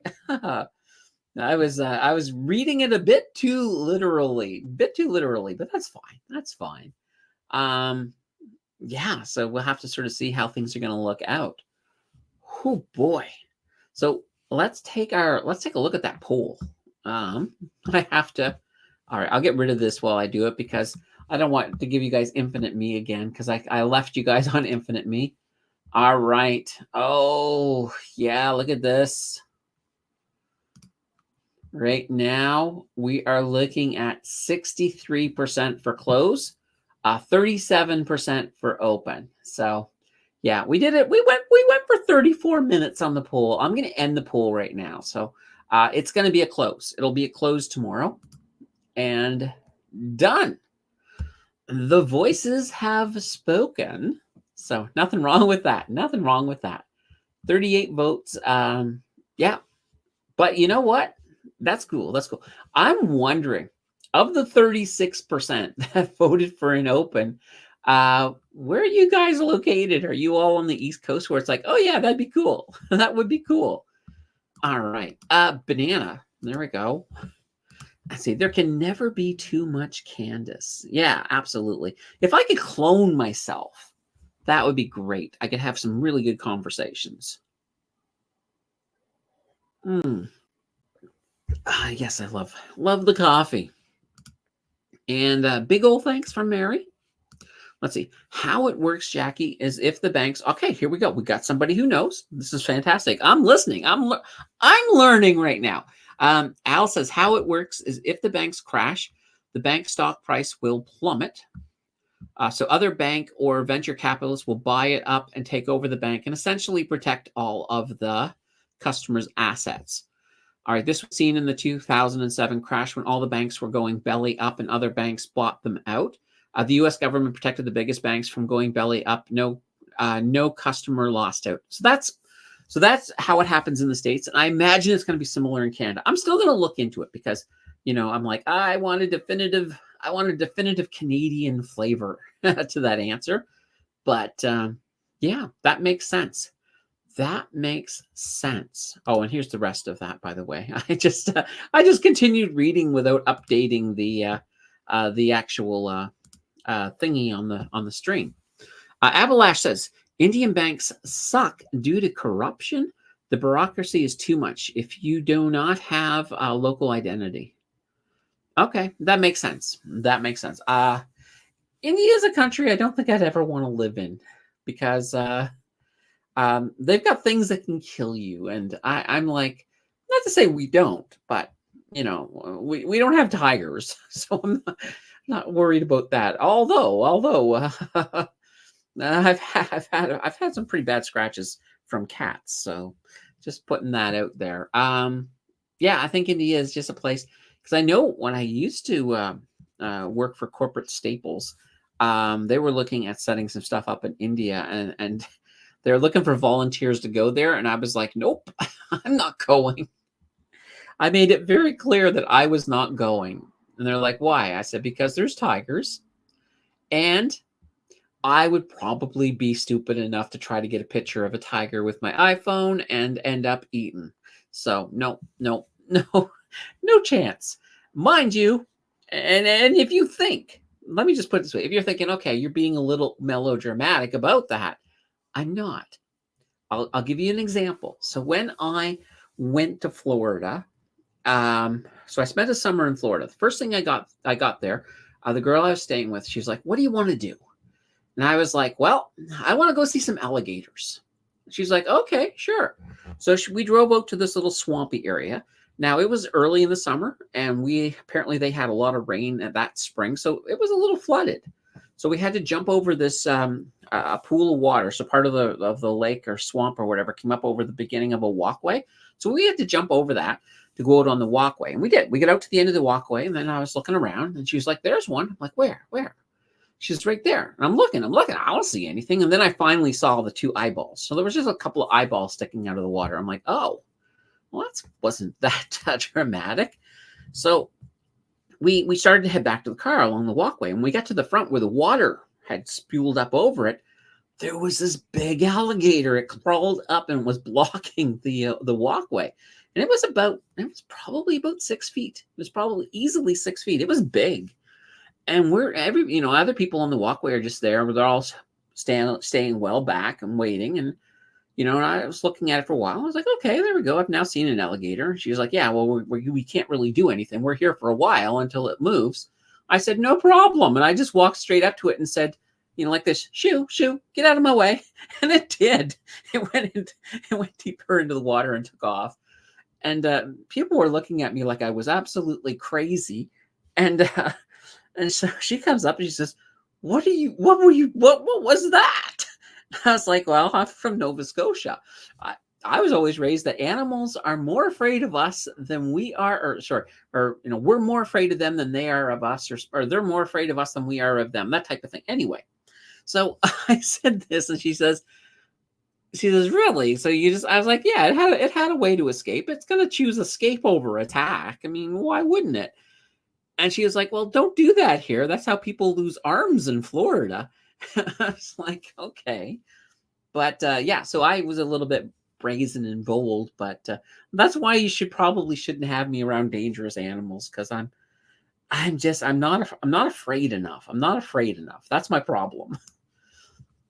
I was reading it a bit too literally, but that's fine. That's fine. Yeah, so we'll have to sort of see how things are going to look out. Oh boy. So let's take a look at that poll. I have to. All right, I'll get rid of this while I do it because I don't want to give you guys infinite me again because I left you guys on infinite me. All right. Oh yeah, look at this. Right now, we are looking at 63% for close, 37% for open. So, yeah, we did it. We went for 34 minutes on the poll. I'm going to end the poll right now. So, it's going to be a close. It'll be a close tomorrow. And done. The voices have spoken. So, nothing wrong with that. Nothing wrong with that. 38 votes. Yeah. But you know what? That's cool. That's cool. I'm wondering, of the 36% that voted for an open, where are you guys located? Are you all on the East Coast where it's like, oh yeah, that'd be cool. That would be cool. All right. Banana. There we go. Let's see. There can never be too much Candace. Yeah, absolutely. If I could clone myself, that would be great. I could have some really good conversations. Yes, I love the coffee. And big old thanks from Mary. Let's see how it works, Jackie, is if the banks. Okay, here we go. We got somebody who knows. This is fantastic. I'm listening. I'm learning right now. Al says how it works is if the banks crash, the bank stock price will plummet. So other bank or venture capitalists will buy it up and take over the bank and essentially protect all of the customers' assets. All right, this was seen in the 2007 crash when all the banks were going belly up and other banks bought them out. The U.S. government protected the biggest banks from going belly up. No customer lost out. So that's how it happens in the States. And I imagine it's going to be similar in Canada. I'm still going to look into it because, I'm like, I want a definitive Canadian flavor to that answer. But yeah, that makes sense. That makes sense. Oh, and here's the rest of that, by the way. I just continued reading without updating the actual thingy on the stream. Abalash says Indian banks suck due to corruption. The bureaucracy is too much if you do not have a local identity. Okay, that makes sense. That makes sense. India is a country I don't think I'd ever want to live in because they've got things that can kill you. And I'm like, not to say we don't, but we don't have tigers. So I'm not worried about that. Although I've had some pretty bad scratches from cats. So just putting that out there. Yeah, I think India is just a place because I know when I used to work for corporate staples, they were looking at setting some stuff up in India and they're looking for volunteers to go there. And I was like, nope, I'm not going. I made it very clear that I was not going. And they're like, why? I said, because there's tigers. And I would probably be stupid enough to try to get a picture of a tiger with my iPhone and end up eaten. So no chance. Mind you, and if you think, let me just put it this way. If you're thinking, okay, you're being a little melodramatic about that, I'm not. I'll give you an example. So when I went to Florida, so I spent a summer in Florida. The first thing I got there, the girl I was staying with, she's like, what do you want to do? And I was like, well, I want to go see some alligators. She's like, okay, sure. So we drove out to this little swampy area. Now it was early in the summer and apparently they had a lot of rain that spring. So it was a little flooded. So we had to jump over this a pool of water. So part of the lake or swamp or whatever came up over the beginning of a walkway. So we had to jump over that to go out on the walkway. And we did. We get out to the end of the walkway, and then I was looking around, and she was like, "There's one." I'm like, "Where? Where?" She's right there. And I'm looking. I don't see anything. And then I finally saw the two eyeballs. So there was just a couple of eyeballs sticking out of the water. I'm like, "Oh, well, that wasn't that dramatic." So we started to head back to the car along the walkway. And we got to the front where the water had spewed up over it. There was this big alligator. It crawled up and was blocking the walkway. And it was probably about 6 feet. It was probably easily 6 feet. It was big. And other people on the walkway are just there. They're all staying well back and waiting. And I was looking at it for a while. I was like, okay, there we go. I've now seen an alligator. She was like, yeah, well, we can't really do anything. We're here for a while until it moves. I said, no problem. And I just walked straight up to it and said, like this, shoo, get out of my way. And it did. It went deeper into the water and took off. And people were looking at me like I was absolutely crazy. And so she comes up and she says, what was that? I was like, well, I'm from Nova Scotia. I was always raised that animals are more afraid of us than we are, we're more afraid of them than they are of us, or they're more afraid of us than we are of them, that type of thing. Anyway, so I said this, and she says, really? So I was like, yeah, it had a way to escape. It's going to choose escape over attack. I mean, why wouldn't it? And she was like, well, don't do that here. That's how people lose arms in Florida. I was like, okay. But yeah, so I was a little bit brazen and bold, but that's why you shouldn't have me around dangerous animals, because I'm not afraid enough. I'm not afraid enough. That's my problem.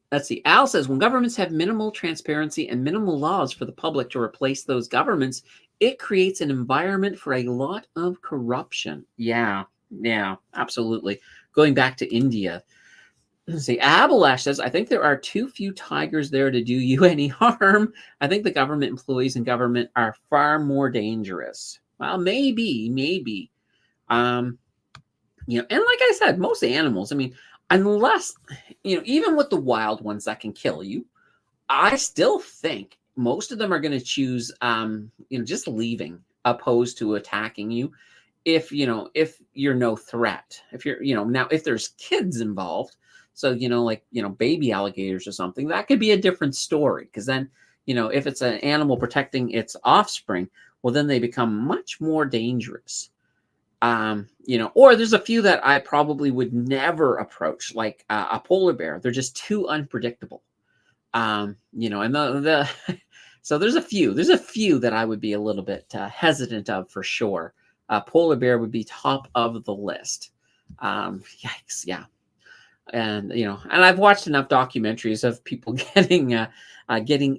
Let's see. Al says, when governments have minimal transparency and minimal laws for the public to replace those governments, it creates an environment for a lot of corruption. Yeah, absolutely. Going back to India. Let's see. Abalash says, I think there are too few tigers there to do you any harm. I think the government employees in government are far more dangerous. Well, maybe. And like I said, most animals, I mean, unless, even with the wild ones that can kill you, I still think most of them are going to choose, just leaving opposed to attacking you. If you're no threat, if you're, now if there's kids involved, so, baby alligators or something, that could be a different story. Because then, if it's an animal protecting its offspring, well, then they become much more dangerous. Or there's a few that I probably would never approach, like a polar bear. They're just too unpredictable. And so there's a few that I would be a little bit hesitant of for sure. Polar bear would be top of the list. Yikes. Yeah. And, and I've watched enough documentaries of people getting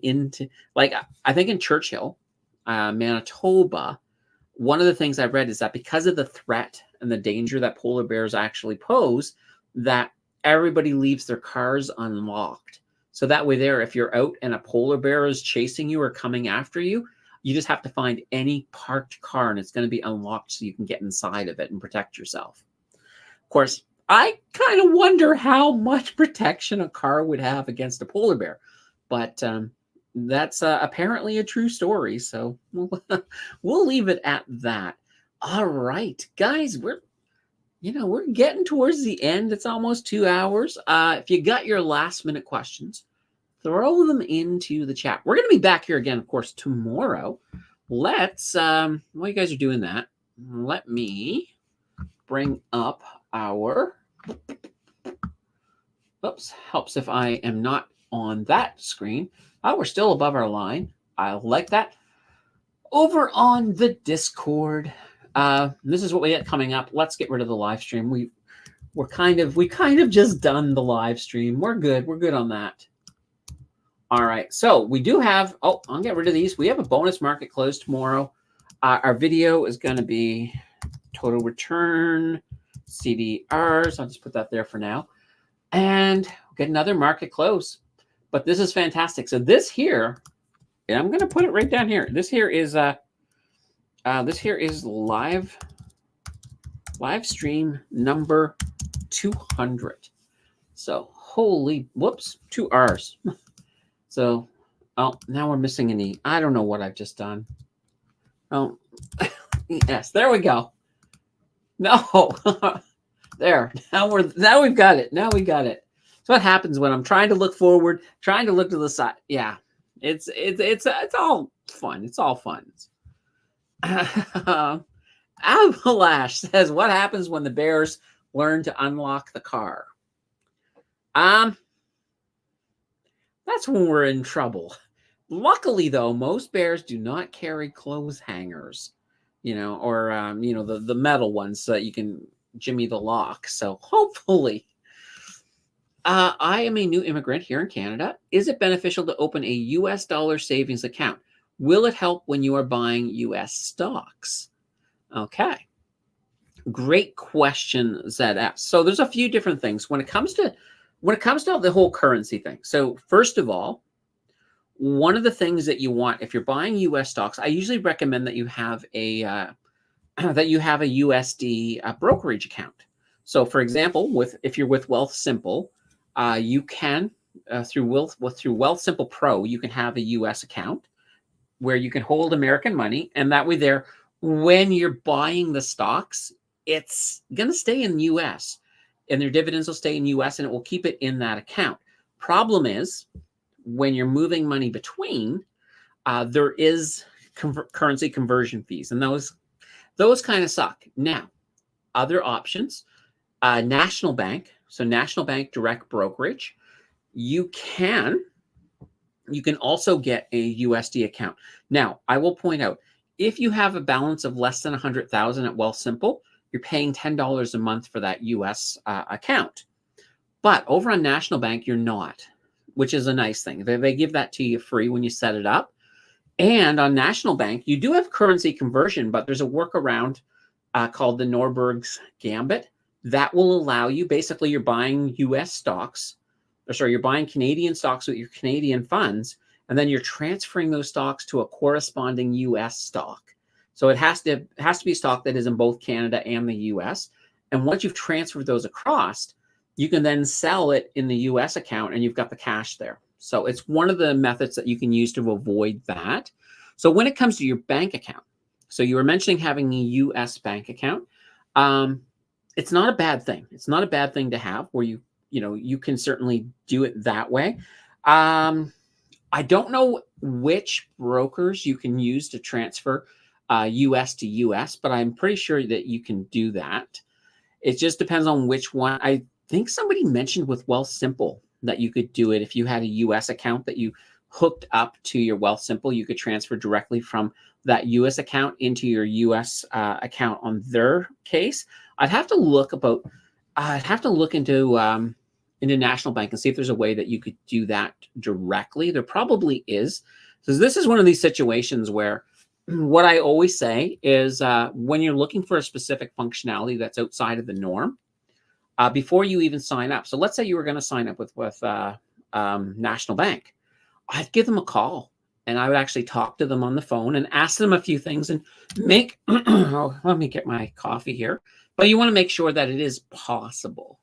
into, like, I think in Churchill, Manitoba, one of the things I've read is that because of the threat and the danger that polar bears actually pose, that everybody leaves their cars unlocked. So that way there, if you're out and a polar bear is chasing you or coming after you, you just have to find any parked car and it's going to be unlocked so you can get inside of it and protect yourself. Of course, I kind of wonder how much protection a car would have against a polar bear, but that's apparently a true story. So we'll leave it at that. All right, guys, we're getting towards the end. It's almost 2 hours. If you got your last minute questions, throw them into the chat. We're going to be back here again, of course, tomorrow. Let's, while you guys are doing that, let me bring up our, oops, helps if I am not on that screen. We're still above our line. I like that. Over on the Discord, this is what we got coming up. Let's get rid of the live stream. We kind of just done the live stream. We're good. We're good on that. All right. So we do have, I'll get rid of these. We have a bonus market close tomorrow. Our video is going to be total return, CDRs. I'll just put that there for now. And we'll get another market close. But this is fantastic. So this here, and I'm going to put it right down here. This here is live stream number 200. So holy, whoops, 2 R's. So, oh, now we're missing an E. I don't know what I've just done. Oh, yes, there we go. No, there. Now we've got it. Now we got it. That's what happens when I'm trying to look forward, trying to look to the side. Yeah, it's all fun. It's all fun. Abalash says, "What happens when the bears learn to unlock the car?" Um, that's when we're in trouble. Luckily, though, most bears do not carry clothes hangers, or the metal ones so that you can jimmy the lock. So hopefully, I am a new immigrant here in Canada. Is it beneficial to open a U.S. dollar savings account? Will it help when you are buying U.S. stocks? Okay, great question, ZS. So there's a few different things when it comes to the whole currency thing. So first of all, one of the things that you want if you're buying U.S. stocks, I usually recommend that you have a USD brokerage account. So, for example, if you're with Wealthsimple, you can through Wealthsimple Pro, you can have a U.S. account where you can hold American money, and that way, when you're buying the stocks, it's going to stay in U.S. and their dividends will stay in U.S. and it will keep it in that account. Problem is, when you're moving money between, there is currency conversion fees, and those kind of suck. Now, other options, National Bank, so National Bank direct brokerage, you can also get a USD account. Now, I will point out, if you have a balance of less than 100,000 at Wealthsimple, you're paying $10 a month for that US account. But over on National Bank, you're not, which is a nice thing. They give that to you free when you set it up. And on National Bank, you do have currency conversion, but there's a workaround called the Norberg's Gambit that will allow you, basically, you're buying US stocks, you're buying Canadian stocks with your Canadian funds, and then you're transferring those stocks to a corresponding US stock. So it has to be a stock that is in both Canada and the US. And once you've transferred those across, you can then sell it in the US account and you've got the cash there. So it's one of the methods that you can use to avoid that. So when it comes to your bank account, so you were mentioning having a US bank account. It's not a bad thing. It's not a bad thing to have where you can certainly do it that way. I don't know which brokers you can use to transfer US to US, but I'm pretty sure that you can do that. It just depends on which one. I think somebody mentioned with Wealthsimple that you could do it if you had a US account that you hooked up to your Wealthsimple. You could transfer directly from that US account into your US account on their case. I'd have to look into National Bank and see if there's a way that you could do that directly. There probably is. So this is one of these situations where what I always say is when you're looking for a specific functionality that's outside of the norm, before you even sign up. So let's say you were going to sign up with National Bank. I'd give them a call and I would actually talk to them on the phone and ask them a few things and make, let me get my coffee here. But you want to make sure that it is possible.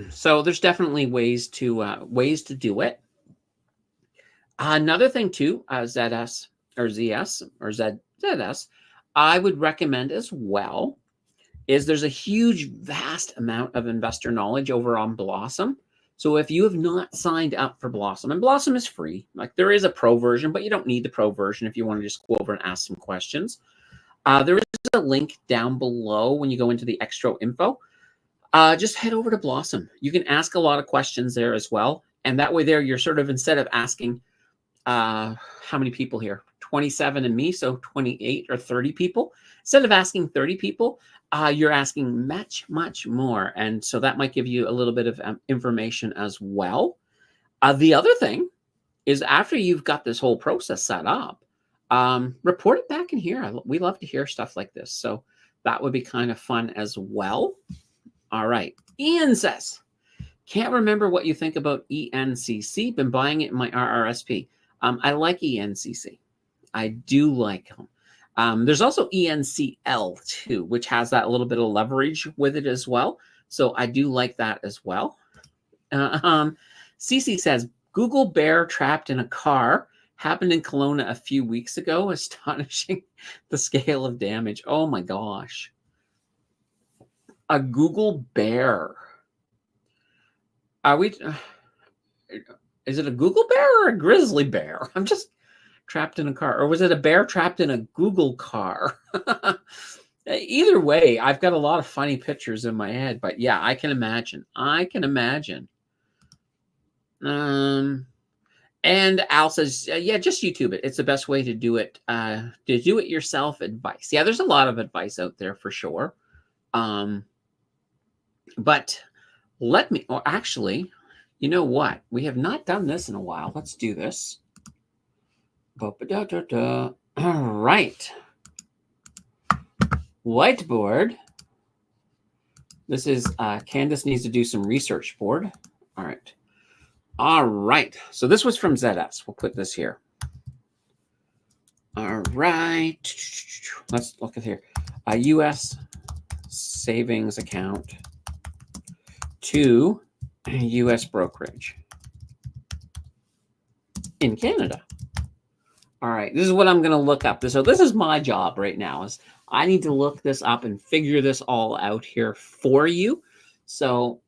So there's definitely ways to do it. Another thing too, ZS or ZS or ZS, I would recommend as well is there's a huge, vast amount of investor knowledge over on Blossom. So if you have not signed up for Blossom, and Blossom is free, like there is a pro version, but you don't need the pro version if you want to just go over and ask some questions. There is a link down below when you go into the extra info. Just head over to Blossom. You can ask a lot of questions there as well. And that way there, you're sort of, instead of asking how many people here, 27 and me, so 28 or 30 people, instead of asking 30 people, you're asking much, much more. And so that might give you a little bit of information as well. The other thing is after you've got this whole process set up, report it back in here. We love to hear stuff like this. So that would be kind of fun as well. All right. Ian says, can't remember what you think about ENCC. Been buying it in my RRSP. I like ENCC. I do like them. There's also ENCL too, which has that little bit of leverage with it as well. So I do like that as well. Cece says, Google bear trapped in a car happened in Kelowna a few weeks ago, astonishing the scale of damage. Oh my gosh. A Google bear. Are we, is it a Google bear or a grizzly bear? I'm just trapped in a car. Or was it a bear trapped in a Google car? Either way, I've got a lot of funny pictures in my head, but yeah, I can imagine. And Al says, yeah, just YouTube it. It's the best way to do it. To do it yourself advice. Yeah, there's a lot of advice out there for sure. But actually, you know what? We have not done this in a while. Let's do this. All right. Whiteboard. This is Candace needs to do some research board. All right. All right. So this was from ZS. We'll put this here. All right. Let's look at here. A U.S. savings account to U.S. brokerage in Canada. All right. This is what I'm going to look up. So this is my job right now. Is I need to look this up and figure this all out here for you. So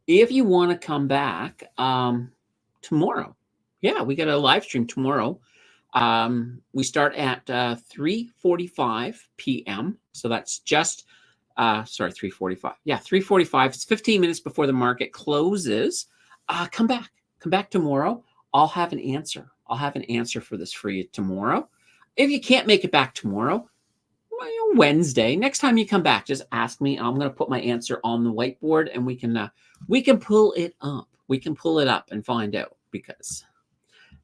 if you want to come back tomorrow, yeah, we got a live stream tomorrow. We start at 3:45 p.m. So that's just, 3:45. Yeah, 3:45. It's 15 minutes before the market closes. Come back tomorrow. I'll have an answer. I'll have an answer for this for you tomorrow. If you can't make it back tomorrow, Wednesday, next time you come back, just ask me. I'm going to put my answer on the whiteboard, and we can pull it up. We can pull it up and find out, because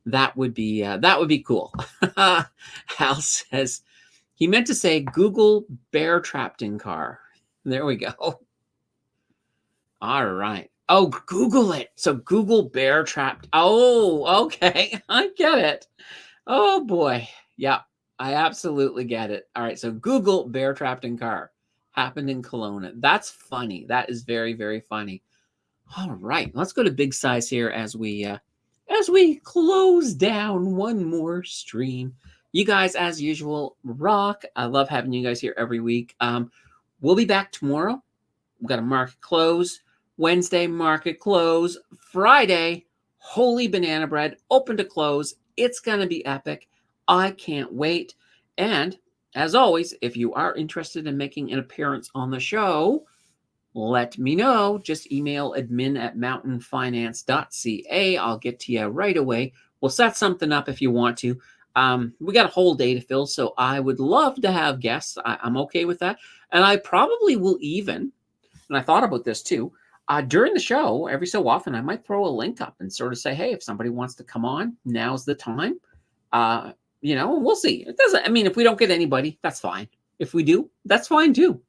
that would be cool. Hal says he meant to say Google bear trapped in car. There we go. All right. Oh, Google it. So Google bear trapped. Oh, okay. I get it. Oh boy. Yeah, I absolutely get it. All right. So Google bear trapped in car happened in Kelowna. That's funny. That is very, very funny. All right. Let's go to big size here as we close down one more stream. You guys, as usual, rock. I love having you guys here every week. We'll be back tomorrow. We've got a market close. Wednesday, market close. Friday, holy banana bread, open to close. It's going to be epic. I can't wait. And as always, if you are interested in making an appearance on the show, let me know. Just email admin@mountainfinance.ca. I'll get to you right away. We'll set something up if you want to. We got a whole day to fill, so I would love to have guests. I'm okay with that. And I probably will even, and I thought about this too, during the show, every so often, I might throw a link up and sort of say, hey, if somebody wants to come on, now's the time. We'll see. It doesn't, if we don't get anybody, that's fine. If we do, that's fine too.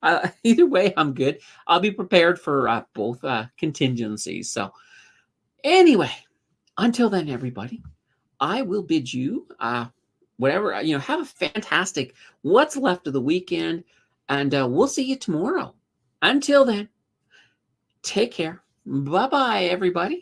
Either way, I'm good. I'll be prepared for both contingencies. So anyway, until then, everybody, I will bid you have a fantastic what's left of the weekend, and we'll see you tomorrow. Until then, take care. Bye-bye, everybody.